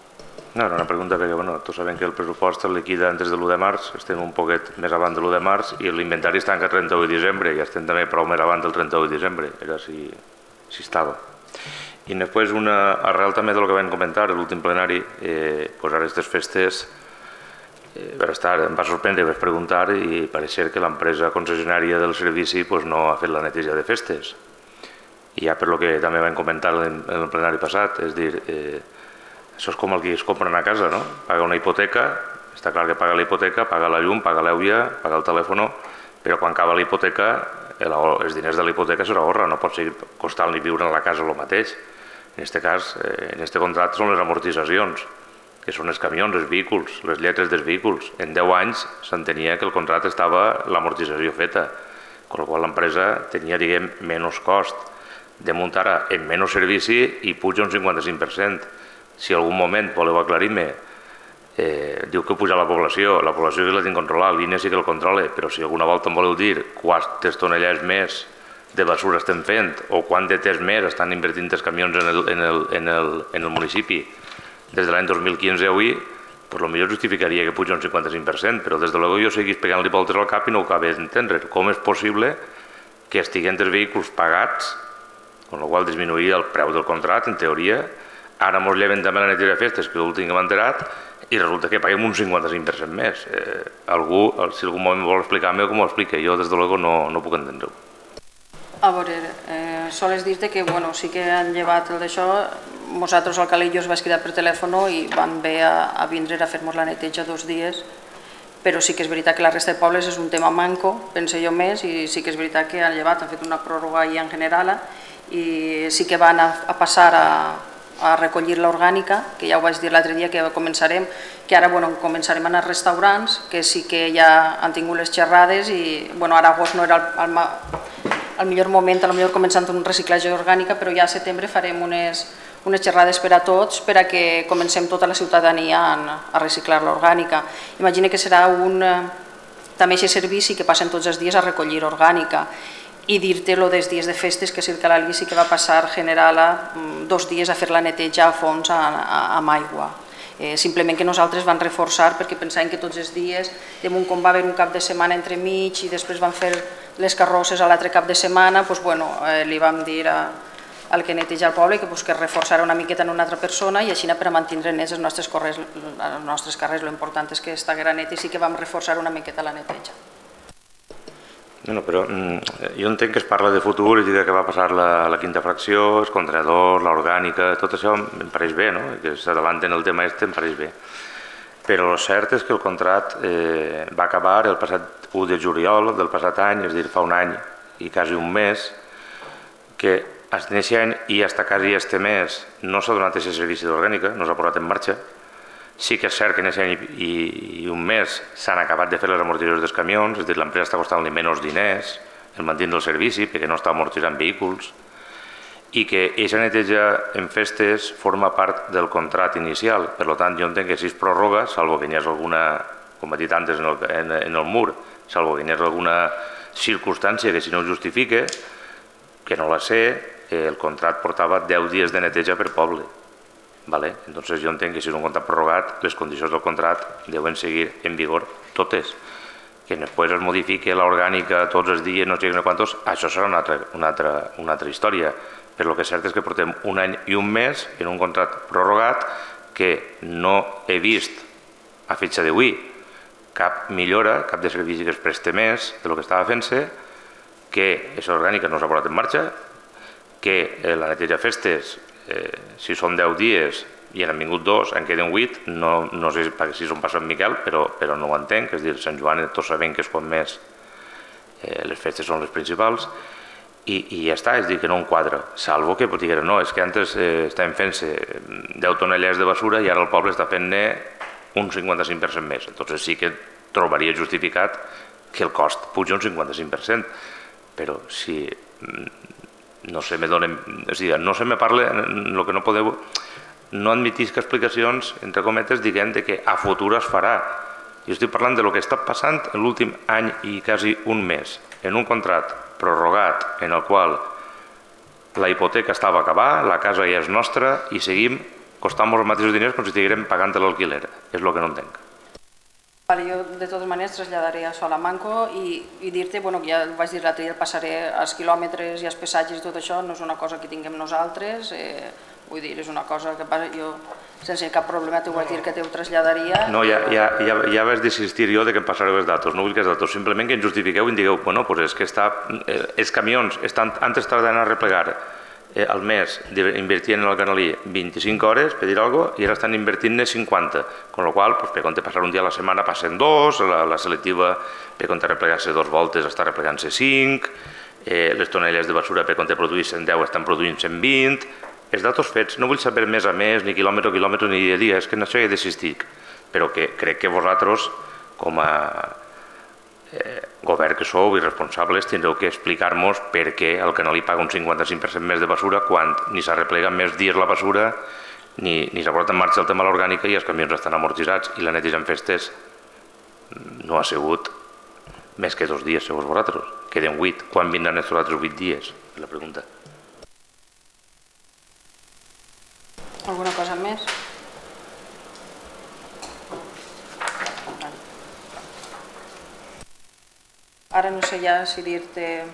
Speaker 2: No, era una pregunta perquè tots sabem que el pressupost es liquida antes de l'1 de març, estem un poquet més avant de l'1 de març i l'inventari es tanca el 31 de desembre i estem també prou més avant del 31 de desembre, era si estava. I després, arrel també del que vam comentar a l'últim plenari, ara aquestes festes em va sorprendre, vaig preguntar i pareix que l'empresa concessionària del servici no ha fet la neteja de festes. I ja per lo que també vam comentar en el plenari passat, és dir, això és com el que es compra una casa, no? Paga una hipoteca, està clar que paga la hipoteca, paga la llum, paga l'aigua, paga el telèfon, però quan acaba la hipoteca, els diners de la hipoteca se l'ahorra, no pot seguir costant ni viure en la casa el mateix. En aquest cas, en aquest contracte són les amortitzacions, que són els camions, els vehicles, les lletres dels vehicles. En 10 anys s'entenia que el contracte estava l'amortització feta, amb la qual l'empresa tenia, diguem, menys cost de muntar en menys servici i puja un 55%. Si en algun moment voleu aclarir-me, diu que puja la població que la tinc controlada, l'INE sí que el controla, però si alguna volta em voleu dir quantes tonellades més de basura estem fent o quant de temps més estan invertint els camions en el municipi des de l'any 2015 a avui, potser justificaria que puja un 55%, però des de l'ego jo seguís pegant-li voltes al cap i no ho acabo d'entendre. Com és possible que estiguin els vehicles pagats, amb la qual disminuïa el preu del contracte, en teoria, ara ens lleven també la neteja de festes, que l'últim que m'ha enterat, i resulta que paguem un 55% més. Algú, si algun moment vol explicar-me com ho explica, jo des de l'ego no puc entendre-ho.
Speaker 1: A veure, sols dir-te que sí que han llevat el d'això, nosaltres al Calillo es va cridar per telèfon i van bé a vindre a fer-nos la neteja 2 dies, però sí que és veritat que la resta de pobles és un tema manco, pense jo més, i sí que és veritat que han llevat, han fet una pròrroga ahir en general, i sí que van a passar a recollir l'orgànica, que ja ho vaig dir l'altre dia que començarem, que ara començarem a anar als restaurants, que sí que ja han tingut les xerrades i ara agost no era el millor moment, potser començant un reciclatge orgànica, però ja a setembre farem unes xerrades per a tots perquè que comencem tota la ciutadania a reciclar l'orgànica. Imagina que serà també aquest servici que passen tots els dies a recollir orgànica. I dir-te dels dies de festes que Circa l'Alici que va passar general 2 dies a fer la neteja a fons amb aigua. Simplement que nosaltres vam reforçar perquè pensàvem que tots els dies, damunt com va haver un cap de setmana entremig i després van fer les carrosses a l'altre cap de setmana, li vam dir al que neteja el poble que reforçara una miqueta en una altra persona i així per a mantenir nets els nostres carrers. L'important és que estiguera net i sí que vam reforçar una miqueta la neteja.
Speaker 2: Però jo entenc que es parla de futur i que va passar la quinta fracció, els contenedors, l'orgànica, tot això em pareix bé, que s'adavanten el tema em pareix bé. Però el cert és que el contracte va acabar el passat 1 de juliol del passat any, és a dir, fa un any i quasi un mes, que fins aquest any i fins quasi este mes no s'ha donat aquest servici d'orgànica, no s'ha posat en marxa. Sí que és cert que en aquest any i un mes s'han acabat de fer les amortitzacions dels camions, és a dir, l'empresa està costant-li menys diners el mantenir el servici perquè no està amortitzant vehicles i que aquesta neteja en festes forma part del contracte inicial. Per tant, jo entenc que si es prorroga, salvo que hi hagi alguna, com he dit antes en el mur, salvo que hi hagi alguna circumstància que si no ho justifique, que no la sé, el contracte portava 10 dies de neteja per poble. Entonces jo entenc que si és un contracte prorrogat, les condicions del contracte deuen seguir en vigor totes. Que després es modifiqui l'orgànica tots els dies, no sé quantos, això serà una altra història. Però el que és cert és que portem un any i un mes en un contracte prorrogat que no he vist a fetge d'avui cap millora, cap de servici que es preste més del que estava fent-se, que aquesta orgànica no s'ha posat en marxa, que la neteja festes, si són 10 dies i n'han vingut 2, en queden 8, no sé si són per Sant Miquel, però no ho entenc, és a dir, Sant Joan tots sabem que és quan més les festes són les principals, i ja està, és a dir, que no en quadra, salvo que digueren, no, és que antes estàvem fent-se 10 tonelades de basura i ara el poble està fent-ne un 55% més, entonces sí que trobaria justificat que el cost puja un 55%, però si no se me donen, és a dir, no se me parla, el que no podeu, no admetisc explicacions, entre cometes, diguem que a futur es farà. Jo estic parlant del que està passant en l'últim any i quasi un mes, en un contracte prorrogat en el qual la hipoteca estava a acabar, la casa ja és nostra i seguim costant-nos els mateixos diners com si estiguérem pagant l'alquiler. És el que no entenc.
Speaker 1: Jo, de totes maneres, traslladaré això a la Manco i dir-te, ja vaig dir l'altre dia, passaré als quilòmetres i als passatges i tot això, no és una cosa que tinguem nosaltres, vull dir, és una cosa que jo, sense cap problema, t'ho vaig dir que t'ho traslladaria.
Speaker 2: No, ja vaig desistir jo que em passareu els datos, no vull que els datos, simplement que ens justifiqueu i em digueu, és que els camions antes tarden a replegar al mes invertien en el Canalí 25 hores, per dir alguna cosa, i ara estan invertint-ne 50, amb la qual cosa, per compte passar un dia a la setmana passen 2, la selectiva per compte replegar-se 2 voltes està replegant-se 5, les tonelles de basura per compte produir 110 estan produint 120, els datos fets, no vull saber més a més, ni quilòmetre a quilòmetre, ni dia a dia, és que en això ja he desistit, però que crec que vosaltres, com a govern que sou i responsables, tindreu que explicar-nos per què el Canalí paga un 55% més de basura quan ni s'ha replegat més dies la basura ni s'ha posat en marxa el tema de l'orgànica i els camions estan amortitzats i la neteja en festes no ha sigut més que 2 dies, segons vosaltres. Queden 8. Quan vindran aquests altres 8 dies? És la pregunta.
Speaker 1: Alguna cosa més? Ahora no sé ya si dirte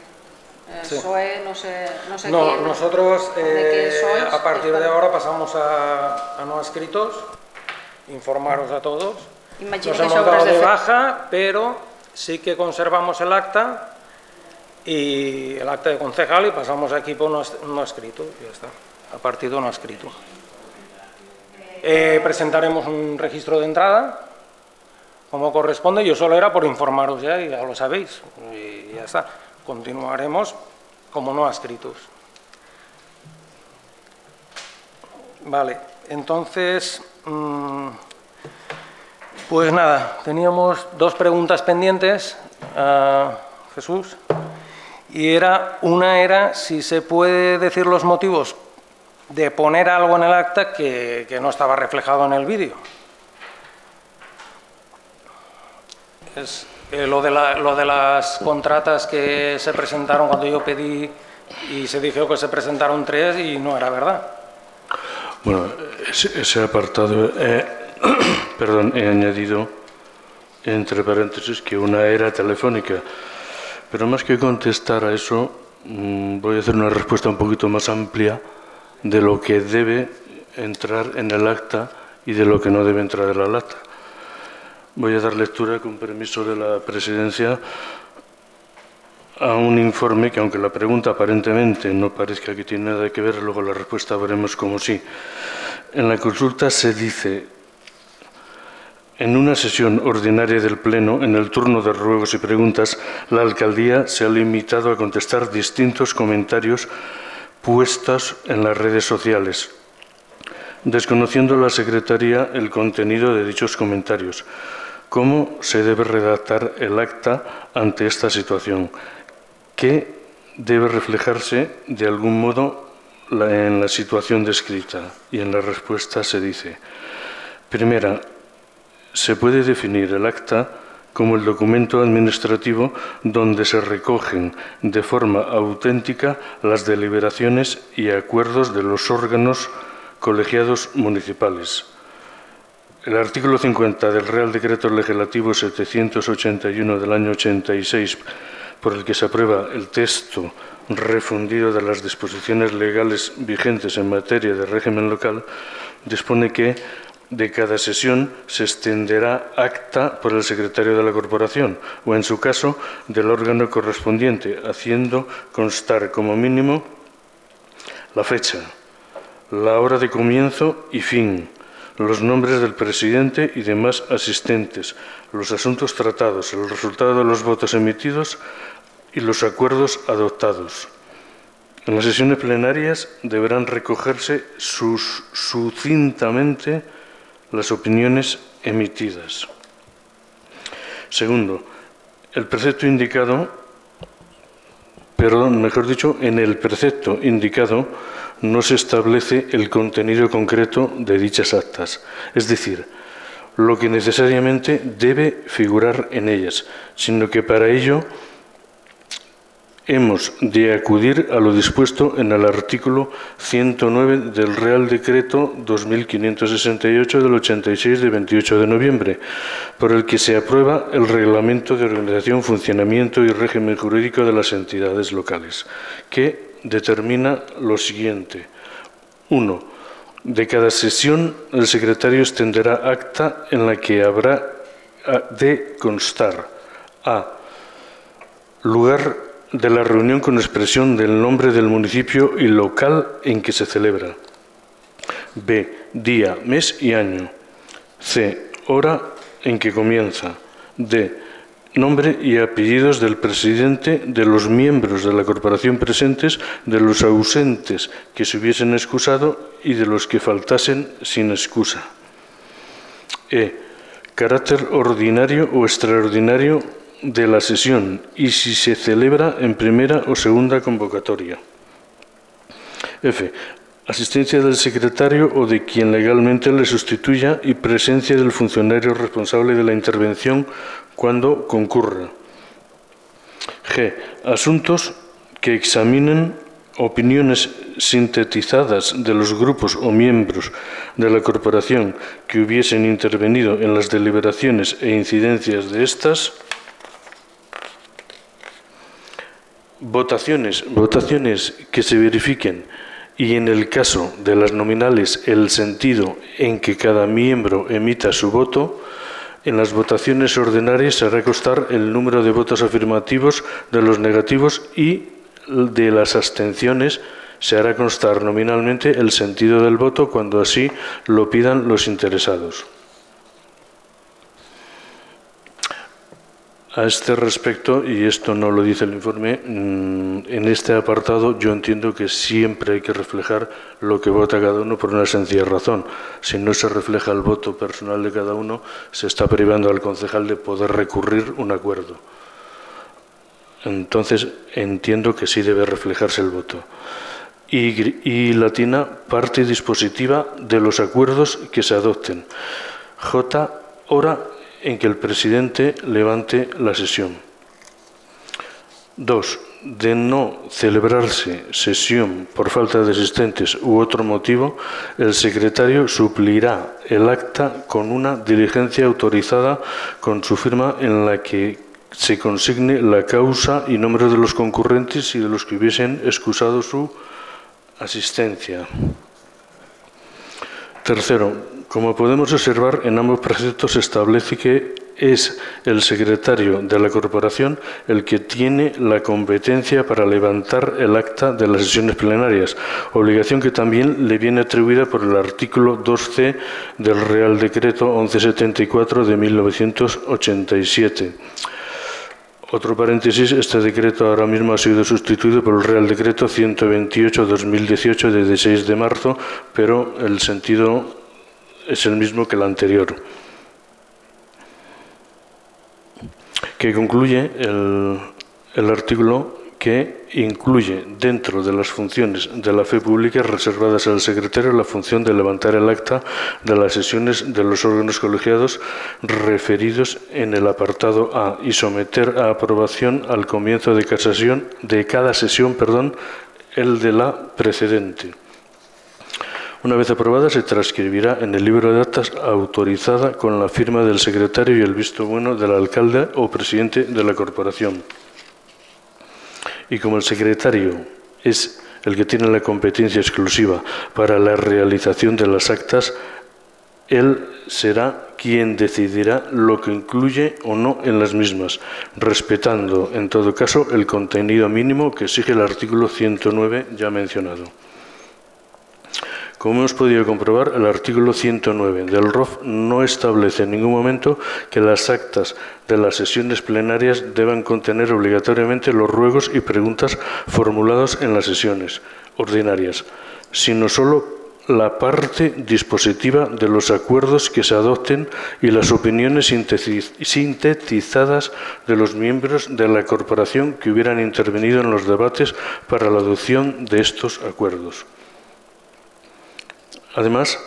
Speaker 1: SOE, no sé
Speaker 6: no,
Speaker 1: qué.
Speaker 6: Nosotros
Speaker 1: sois,
Speaker 6: a partir de ahora pasamos a no escritos, informaros a todos.
Speaker 1: Imagino
Speaker 6: Nos
Speaker 1: que
Speaker 6: hemos dado de
Speaker 1: fe.
Speaker 6: baja, pero sí que conservamos el acta y el acta de concejal y pasamos aquí por no escrito, ya está, a partir de no escrito. Presentaremos un registro de entrada como corresponde, yo solo era por informaros ya lo sabéis, y ya está. Continuaremos como no escritos. Vale, entonces, pues nada, teníamos dos preguntas pendientes a Jesús, y una era si se puede decir los motivos de poner algo en el acta que no estaba reflejado en el vídeo. Es lo de las contratas que se presentaron cuando yo pedí y se dijo que se presentaron 3 y no era verdad.
Speaker 3: Bueno, ese apartado, perdón, he añadido entre paréntesis que una era telefónica, pero más que contestar a eso, voy a hacer una respuesta un poquito más amplia de lo que debe entrar en el acta y de lo que no debe entrar en el acta. Voy a dar lectura, con permiso de la Presidencia, a un informe que, aunque la pregunta aparentemente no parezca que tiene nada que ver, luego la respuesta veremos como sí. En la consulta se dice: en una sesión ordinaria del Pleno, en el turno de ruegos y preguntas, la Alcaldía se ha limitado a contestar distintos comentarios puestos en las redes sociales, desconociendo la Secretaría el contenido de dichos comentarios. ¿Cómo se debe redactar el acta ante esta situación? ¿Qué debe reflejarse de algún modo en la situación descrita? Y en la respuesta se dice: primera, se puede definir el acta como el documento administrativo donde se recogen de forma auténtica las deliberaciones y acuerdos de los órganos colegiados municipales. El artículo 50 del Real Decreto Legislativo 781 del año 86, por el que se aprueba el texto refundido de las disposiciones legales vigentes en materia de régimen local, dispone que de cada sesión se extenderá acta por el secretario de la Corporación o, en su caso, del órgano correspondiente, haciendo constar como mínimo la fecha, la hora de comienzo y fin, los nombres del presidente y demás asistentes, los asuntos tratados, el resultado de los votos emitidos y los acuerdos adoptados. En las sesiones plenarias deberán recogerse sucintamente las opiniones emitidas. Segundo, en el precepto indicado no se establece el contenido concreto de dichas actas, es decir, lo que necesariamente debe figurar en ellas, sino que para ello hemos de acudir a lo dispuesto en el artículo 109 del Real Decreto 2568 del 86 de 28 de noviembre, por el que se aprueba el Reglamento de Organización, Funcionamiento y Régimen Jurídico de las Entidades Locales, que determina lo siguiente. 1. De cada sesión, el secretario extenderá acta en la que habrá de constar: a. Lugar de la reunión con expresión del nombre del municipio y local en que se celebra. B. Día, mes y año. C. Hora en que comienza. D. Nombre y apellidos del presidente, de los miembros de la corporación presentes, de los ausentes que se hubiesen excusado y de los que faltasen sin excusa. E. Carácter ordinario o extraordinario de la sesión y si se celebra en primera o segunda convocatoria. F. Asistencia del secretario o de quien legalmente le sustituya y presencia del funcionario responsable de la intervención cuando concurra. G. Asuntos que examinen opiniones sintetizadas de los grupos o miembros de la corporación que hubiesen intervenido en las deliberaciones e incidencias de estas. Votaciones que se verifiquen y, en el caso de las nominales, el sentido en que cada miembro emita su voto. En las votaciones ordinarias se hará constar el número de votos afirmativos, de los negativos y de las abstenciones se hará constar nominalmente el sentido del voto cuando así lo pidan los interesados. A este respecto, y esto no lo dice el informe, en este apartado yo entiendo que siempre hay que reflejar lo que vota cada uno por una sencilla razón. Si no se refleja el voto personal de cada uno, se está privando al concejal de poder recurrir un acuerdo. Entonces, entiendo que sí debe reflejarse el voto. Y latina, parte dispositiva de los acuerdos que se adopten. J, hora en que el presidente levante la sesión. 2. De no celebrarse sesión por falta de asistentes u otro motivo, el secretario suplirá el acta con una diligencia autorizada con su firma en la que se consigne la causa y nombre de los concurrentes y de los que hubiesen excusado su asistencia. Tercero, como podemos observar, en ambos preceptos se establece que es el secretario de la corporación el que tiene la competencia para levantar el acta de las sesiones plenarias, obligación que también le viene atribuida por el artículo 2c del Real Decreto 1174 de 1987. Otro paréntesis, este decreto ahora mismo ha sido sustituido por el Real Decreto 128-2018 de 16 de marzo, pero el sentido es el mismo que el anterior. Que concluye el artículo que incluye dentro de las funciones de la fe pública reservadas al secretario la función de levantar el acta de las sesiones de los órganos colegiados referidos en el apartado A y someter a aprobación al comienzo de cada sesión, el de la precedente. Una vez aprobada, se transcribirá en el libro de actas autorizada con la firma del secretario y el visto bueno del alcalde o presidente de la corporación. Y como el secretario es el que tiene la competencia exclusiva para la realización de las actas, él será quien decidirá lo que incluye o no en las mismas, respetando, en todo caso, el contenido mínimo que exige el artículo 109 ya mencionado. Como hemos podido comprobar, el artículo 109 del ROF no establece en ningún momento que las actas de las sesiones plenarias deban contener obligatoriamente los ruegos y preguntas formulados en las sesiones ordinarias, sino solo la parte dispositiva de los acuerdos que se adopten y las opiniones sintetizadas de los miembros de la corporación que hubieran intervenido en los debates para la adopción de estos acuerdos. Además,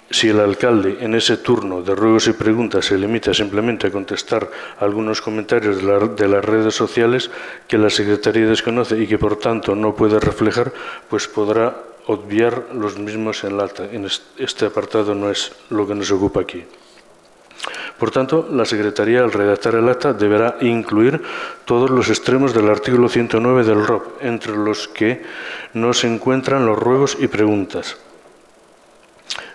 Speaker 3: si el alcalde en ese turno de ruegos y preguntas se limita simplemente a contestar algunos comentarios de las redes sociales que la Secretaría desconoce y que por tanto no puede reflejar, pues podrá obviar los mismos en el acta. En este apartado no es lo que nos ocupa aquí. Por tanto, la Secretaría, al redactar el acta, deberá incluir todos los extremos del artículo 109 del ROP, entre los que no se encuentran los ruegos y preguntas.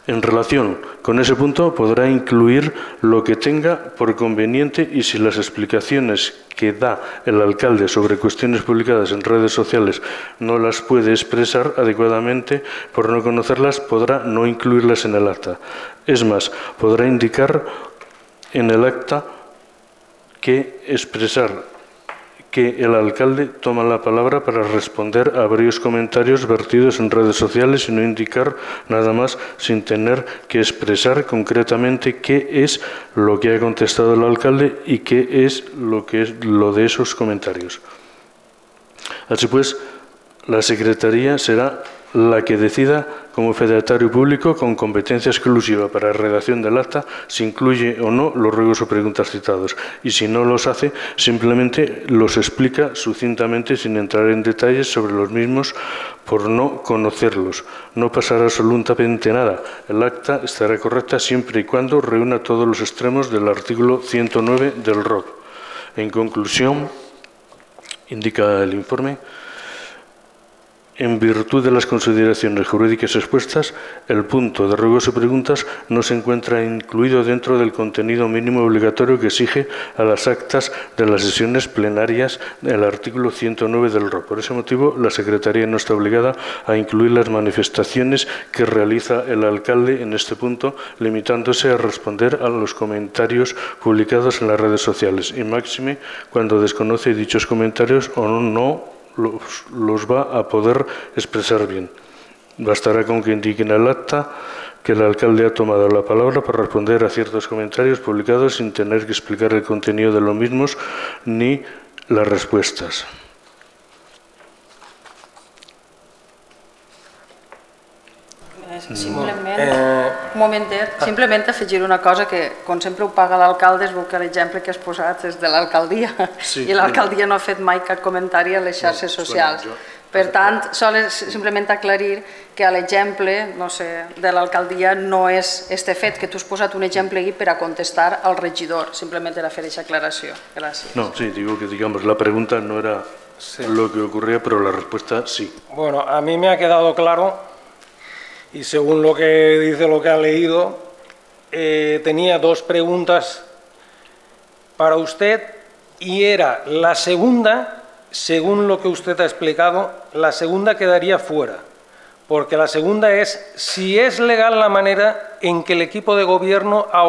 Speaker 3: En relación con ese punto, podrá incluir lo que tenga por conveniente y si las explicaciones que da el alcalde sobre cuestiones publicadas en redes sociales no las puede expresar adecuadamente por no conocerlas, podrá no incluirlas en el acta. Es más, podrá indicar en el acta que expresar que el alcalde toma la palabra para responder a varios comentarios vertidos en redes sociales y no indicar nada más sin tener que expresar concretamente qué es lo que ha contestado el alcalde y qué es lo de esos comentarios. Así pues, la Secretaría será la que decida como fedatario público con competencia exclusiva para la redacción del acta si incluye o no los ruegos o preguntas citados y si no los hace, simplemente los explica sucintamente sin entrar en detalles sobre los mismos por no conocerlos. No pasará absolutamente nada. El acta estará correcta siempre y cuando reúna todos los extremos del artículo 109 del ROP. En conclusión, indica el informe, En virtud de las consideraciones jurídicas expuestas, el punto de ruegos y preguntas no se encuentra incluido dentro del contenido mínimo obligatorio que exige a las actas de las sesiones plenarias el artículo 109 del RO. Por ese motivo, la Secretaría no está obligada a incluir las manifestaciones que realiza el alcalde en este punto, limitándose a responder a los comentarios publicados en las redes sociales, y máxime cuando desconoce dichos comentarios o no los va a poder expresar bien. Bastará con que indique en el acta que el alcalde ha tomado la palabra para responder a ciertos comentarios publicados sin tener que explicar el contenido de los mismos ni las respuestas.
Speaker 1: Un momentet, simplement afegir una cosa que, com sempre ho paga l'alcalde, es veu que l'exemple que has posat és de l'alcaldia i l'alcaldia no ha fet mai cap comentari a les xarxes socials. Per tant, simplement aclarir que l'exemple de l'alcaldia no és este fet, que tu has posat un exemple aquí per a contestar al regidor. Simplement era fer aquesta aclaració. Gràcies.
Speaker 3: No, sí, digo que digamos, la pregunta no era lo que ocurría, pero la respuesta sí.
Speaker 6: Bueno, a mí me ha quedado claro. Y según lo que dice, lo que ha leído, tenía dos preguntas para usted y era la segunda, según lo que usted ha explicado, la segunda quedaría fuera, porque la segunda es si es legal la manera en que el equipo de gobierno ha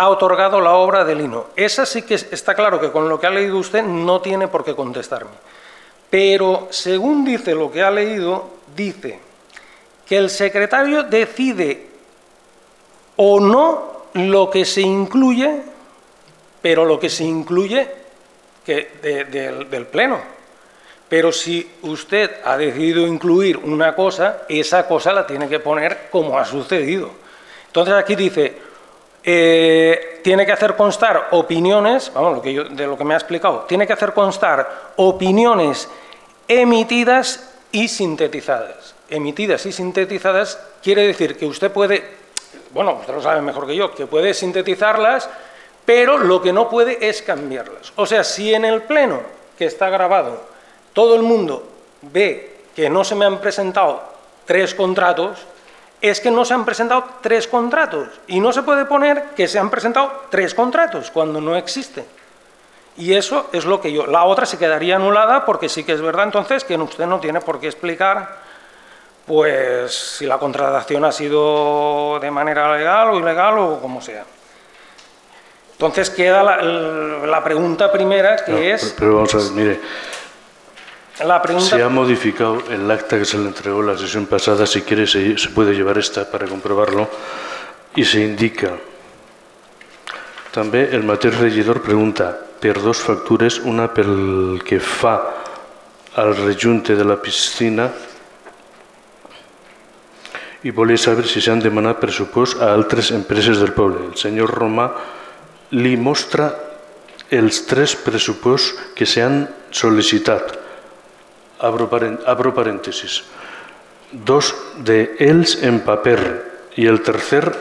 Speaker 6: otorgado la obra de Lino. Esa sí que está claro que con lo que ha leído usted no tiene por qué contestarme. Pero según dice lo que ha leído, dice que el secretario decide o no lo que se incluye, pero lo que se incluye del Pleno. Pero si usted ha decidido incluir una cosa, esa cosa la tiene que poner como ha sucedido. Entonces aquí dice, tiene que hacer constar opiniones, vamos, de lo que me ha explicado, tiene que hacer constar opiniones emitidas y sintetizadas. Emitidas y sintetizadas quiere decir que usted puede, bueno, usted lo sabe mejor que yo, que puede sintetizarlas, pero lo que no puede es cambiarlas. O sea, si en el pleno que está grabado todo el mundo ve que no se me han presentado 3 contratos, es que no se han presentado 3 contratos y no se puede poner que se han presentado 3 contratos cuando no existen. Y eso es lo que yo... La otra se quedaría anulada porque sí que es verdad entonces que usted no tiene por qué explicar pues si la contratación ha sido de manera legal o ilegal o como sea. Entonces queda la pregunta primera que es...
Speaker 3: Pero vamos a ver, mire,
Speaker 6: la pregunta...
Speaker 3: se ha modificado el acta que se le entregó la sesión pasada, si quiere se puede llevar esta para comprobarlo, y se indica. També el mateix regidor pregunta per 2 factures, una pel que fa al rejunte de la piscina i volia saber si s'han demanat pressupost a altres empreses del poble. El senyor Romà li mostra els 3 pressuposts que s'han sol·licitat. Abro parèntesis. 2 d'ells en paper i el tercer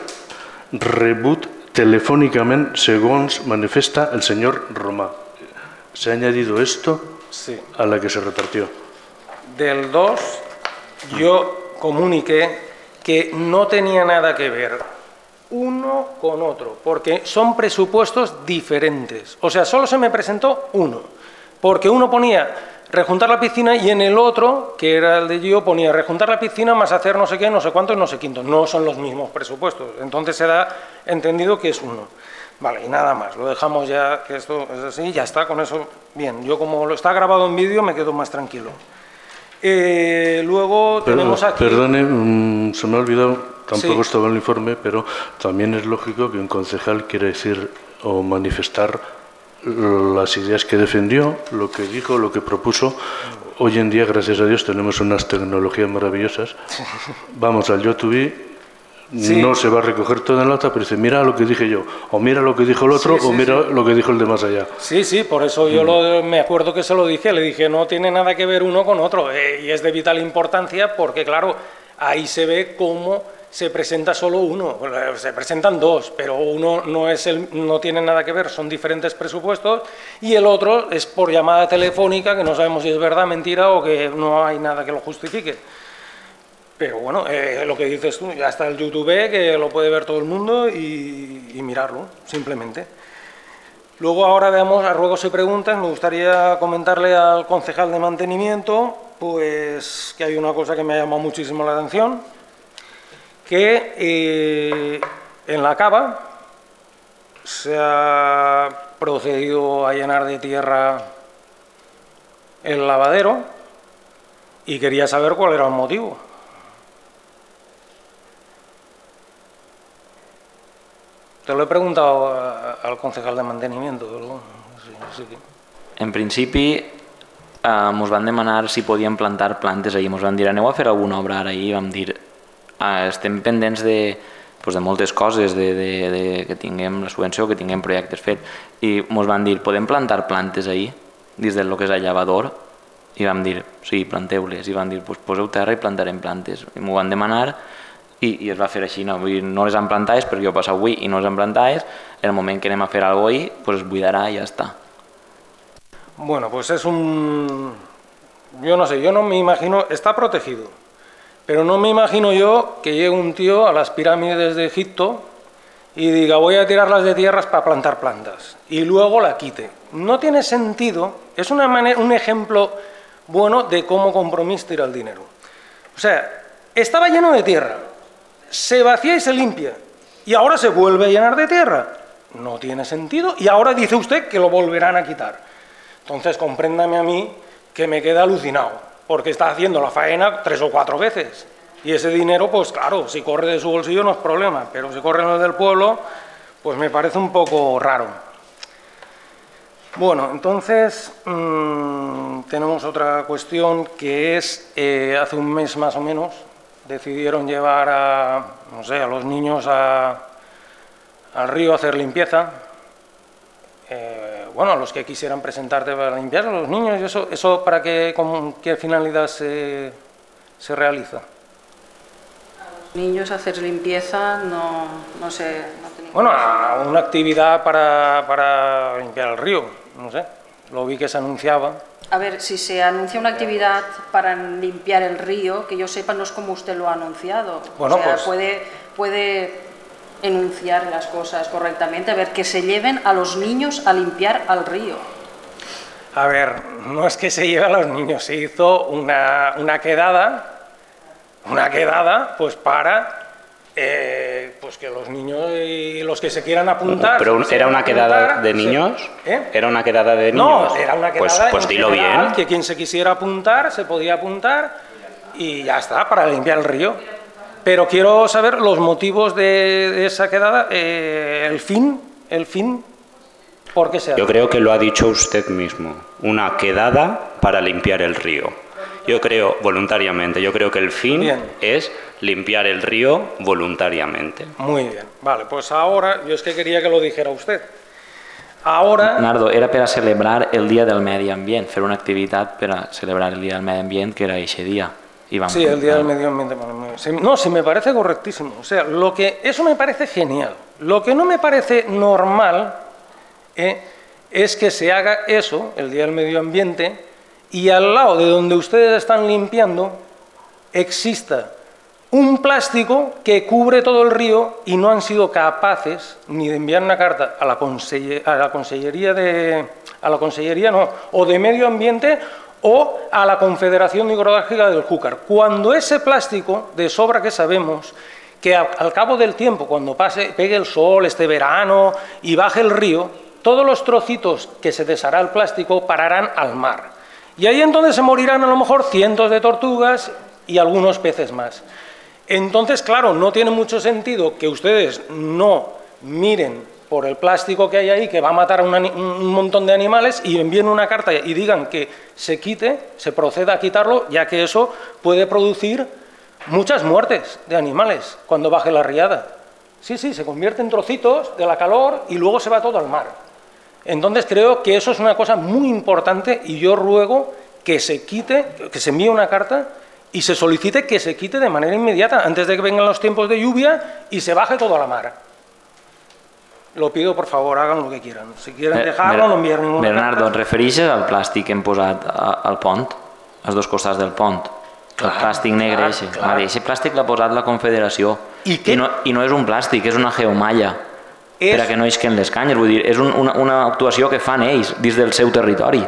Speaker 3: rebut telefónicamente, según manifiesta el señor Romà. ¿Se ha añadido esto a la que se repartió?
Speaker 6: Del 2, yo comuniqué que no tenía nada que ver uno con otro, porque son presupuestos diferentes. O sea, solo se me presentó uno, porque uno ponía rejuntar la piscina y en el otro, que era el de yo, ponía rejuntar la piscina más hacer no sé qué, no sé cuánto y no sé quinto. No son los mismos presupuestos, entonces se da entendido que es uno. Vale, y nada más, lo dejamos ya, que esto es así, ya está, con eso, bien. Yo como lo está grabado en vídeo me quedo más tranquilo. Luego tenemos aquí...
Speaker 3: Perdone, se me ha olvidado, tampoco estaba en el informe, pero también es lógico que un concejal quiera decir o manifestar las ideas que defendió, lo que dijo, lo que propuso. Hoy en día, gracias a Dios, tenemos unas tecnologías maravillosas. Vamos al YouTube, no se va a recoger todo en la lata, pero dice, mira lo que dije yo, o mira lo que dijo el otro, o mira lo que dijo el de más allá.
Speaker 6: Sí, sí, por eso yo me acuerdo que se lo dije, le dije, no tiene nada que ver uno con otro, y es de vital importancia porque, claro, ahí se ve cómo se presenta solo uno, se presentan dos, pero uno no tiene nada que ver, son diferentes presupuestos, y el otro es por llamada telefónica, que no sabemos si es verdad, mentira o que no hay nada que lo justifique. Pero bueno, lo que dices tú, ya está el YouTube, que lo puede ver todo el mundo y mirarlo, simplemente. Luego ahora veamos a ruegos y preguntas. Me gustaría comentarle al concejal de mantenimiento pues que hay una cosa que me ha llamado muchísimo la atención, que en la cava se ha procedido a llenar de tierra el lavadero y quería saber cuál era el motivo. Te lo he preguntado al concejal de mantenimiento. Sí.
Speaker 5: En principi, ens van demanar si podíem plantar plantes ahir. Ens van dir, aneu a fer alguna obra ara ahir. Vam dir, estem pendents de moltes coses, que tinguem la subvenció, que tinguem projectes fets. I ens van dir, podem plantar plantes ahir, dins del que és el llevador? I vam dir, sí, planteu-les. I van dir, poseu terra i plantarem plantes. I m'ho van demanar i es va fer així. No les han plantades perquè jo passo avui i no les han plantades. En el moment que anem a fer alguna cosa ahir, es buidarà i ja està.
Speaker 6: Bueno, pues es un... Yo no sé, yo no me imagino... Está protegido, pero no me imagino yo que llegue un tío a las pirámides de Egipto y diga, voy a tirarlas de tierras para plantar plantas, y luego la quite. No tiene sentido, es un ejemplo bueno de cómo Compromís tira el dinero. O sea, estaba lleno de tierra, se vacía y se limpia, y ahora se vuelve a llenar de tierra. No tiene sentido, y ahora dice usted que lo volverán a quitar. Entonces, compréndame a mí que me queda alucinado, porque está haciendo la faena 3 o 4 veces. Y ese dinero, pues claro, si corre de su bolsillo no es problema, pero si corre en el del pueblo, pues me parece un poco raro. Bueno, entonces, tenemos otra cuestión que es, hace un mes más o menos, decidieron llevar a los niños al río a hacer limpieza. Bueno, a los que quisieran presentarte para limpiar, a los niños, ¿eso para qué, con qué finalidad se realiza?
Speaker 1: A los niños hacer limpieza no sé. No tenía
Speaker 6: bueno, una actividad para limpiar el río, no sé, lo vi que se anunciaba.
Speaker 1: A ver, si se anuncia una actividad para limpiar el río, que yo sepa no es como usted lo ha anunciado.
Speaker 6: Bueno,
Speaker 1: o sea,
Speaker 6: pues...
Speaker 1: puede enunciar las cosas correctamente, a ver, que se lleven a los niños a limpiar al río.
Speaker 6: A ver, no es que se lleve a los niños, se hizo una quedada pues para pues que los niños y los que se quieran apuntar...
Speaker 7: ¿Pero era una quedada de niños? ¿Era una quedada de niños?
Speaker 6: No, era una quedada
Speaker 7: pues dilo bien.
Speaker 6: Que quien se quisiera apuntar se podía apuntar y ya está, para limpiar el río. Pero quiero saber los motivos de esa quedada, el fin, ¿por qué se hace?
Speaker 7: Yo creo que lo ha dicho usted mismo, una quedada para limpiar el río. Yo creo, voluntariamente, yo creo que el fin es limpiar el río voluntariamente.
Speaker 6: Muy bien, vale, pues ahora, yo es que quería que lo dijera usted. Ahora...
Speaker 5: Nardo, era per a celebrar el Dia del Medi Ambient, fer una activitat per a celebrar el Dia del Medi Ambient, que era ese día.
Speaker 6: Sí, el Día del Medio Ambiente. No, sí, me parece correctísimo. O sea, eso me parece genial. Lo que no me parece normal es que se haga eso, el Día del Medio Ambiente, y al lado de donde ustedes están limpiando exista un plástico que cubre todo el río y no han sido capaces ni de enviar una carta a la Consellería o de Medio Ambiente o a la Confederación Hidrográfica del Júcar. Cuando ese plástico, de sobra que sabemos, que al cabo del tiempo, cuando pegue el sol este verano y baje el río, todos los trocitos que se deshará el plástico pararán al mar. Y ahí entonces se morirán a lo mejor cientos de tortugas y algunos peces más. Entonces, claro, no tiene mucho sentido que ustedes no miren por el plástico que hay ahí, que va a matar a un montón de animales, y envíen una carta y digan que se quite, se proceda a quitarlo, ya que eso puede producir muchas muertes de animales cuando baje la riada. Sí, se convierte en trocitos de la calor y luego se va todo al mar. Entonces creo que eso es una cosa muy importante y yo ruego que se quite, que se envíe una carta y se solicite que se quite de manera inmediata antes de que vengan los tiempos de lluvia y se baje todo a la mar. Lo pido, por favor, hagan lo que quieran. Si quieren dejarlo, no enviar ninguna
Speaker 5: Bernardo,
Speaker 6: carta.
Speaker 5: et refereixes al plàstic que hem posat al pont? Als dos costats del pont? El plàstic negre, aquest. Aquest plàstic l'ha posat la Confederació. I no és un plàstic, és una geomalla. Per a que no isquen les canyes. Vull dir, és una actuació que fan ells dins del seu territori.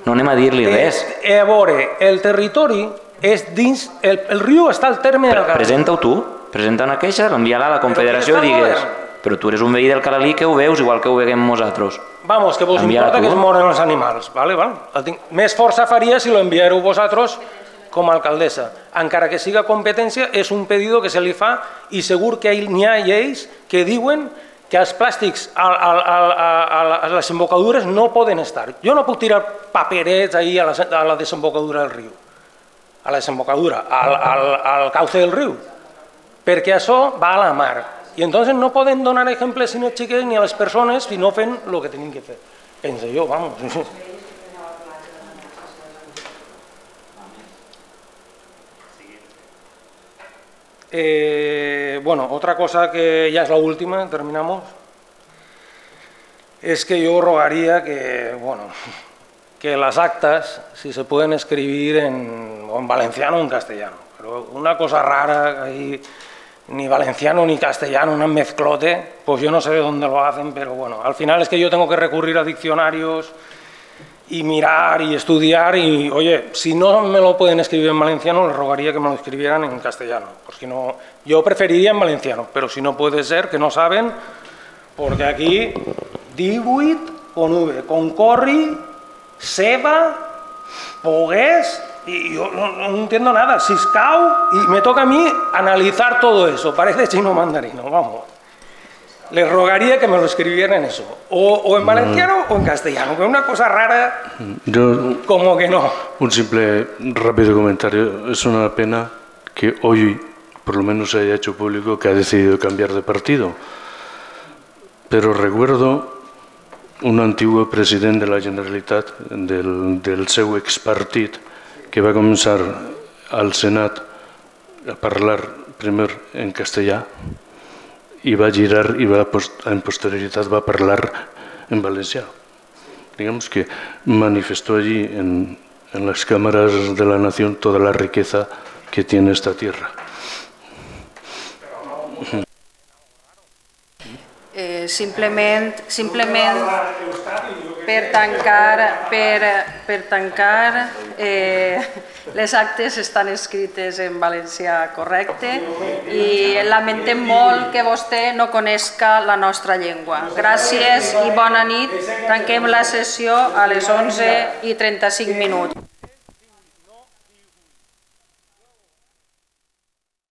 Speaker 5: No anem a dir-li res.
Speaker 6: A veure, el territori és dins... El riu està al terme del Calalí.
Speaker 5: Presenta-ho tu, presenta una queixa, l'enviarà a la Confederació i digues... Però tu eres un veí del Calalí que ho veus igual que ho veiem nosaltres.
Speaker 6: Vamos, que vos importa que es moren els animals. Més força faria si lo enviareu vosaltres com a alcaldessa. Encara que siga competència, és un pedido que se li fa i segur que n'hi ha lleis que diuen que els plàstics a les desembocadures no poden estar. Jo no puc tirar paperets ahí a la desembocadura del riu, a la desembocadura, al cauce del riu, perquè això va a la mar. I entonces no poden donar exemples ni als xiquets ni a les persones si no fem el que tenim que fer. Penso jo, vamos. Bueno, otra cosa que ya es la última, terminamos, es que yo rogaría que, bueno, que las actas, si se pueden escribir en valenciano o en castellano. Pero una cosa rara, ahí, ni valenciano ni castellano, un mezclote, pues yo no sé de dónde lo hacen, pero bueno, al final es que yo tengo que recurrir a diccionarios y mirar y estudiar y, oye, si no me lo pueden escribir en valenciano, les rogaría que me lo escribieran en castellano, porque no, yo preferiría en valenciano, pero si no puede ser, que no saben, porque aquí 18 con V, con corri, ceba, pogués, y yo no entiendo nada, siscau, y me toca a mí analizar todo eso, parece chino mandarino, vamos. Les rogaría que me lo escribieran eso, o en valenciano o en castellano, que es una cosa rara, como que no.
Speaker 3: Un simple rápido comentario, es una pena que hoy por lo menos se haya hecho público que ha decidido cambiar de partido, pero recuerdo un antiguo presidente de la Generalitat del seu expartit que va començar al Senat a parlar primer en castellà i va girar i en posterioritat va parlar en valencià. Digamos que manifestó allí en las cámaras de la nación toda la riqueza que tiene esta tierra.
Speaker 1: Simplement per tancar les actes estan escrites en valencià correcte i lamentem molt que vostè no coneixca la nostra llengua. Gràcies i bona nit. Tanquem la sessió a les 11:35.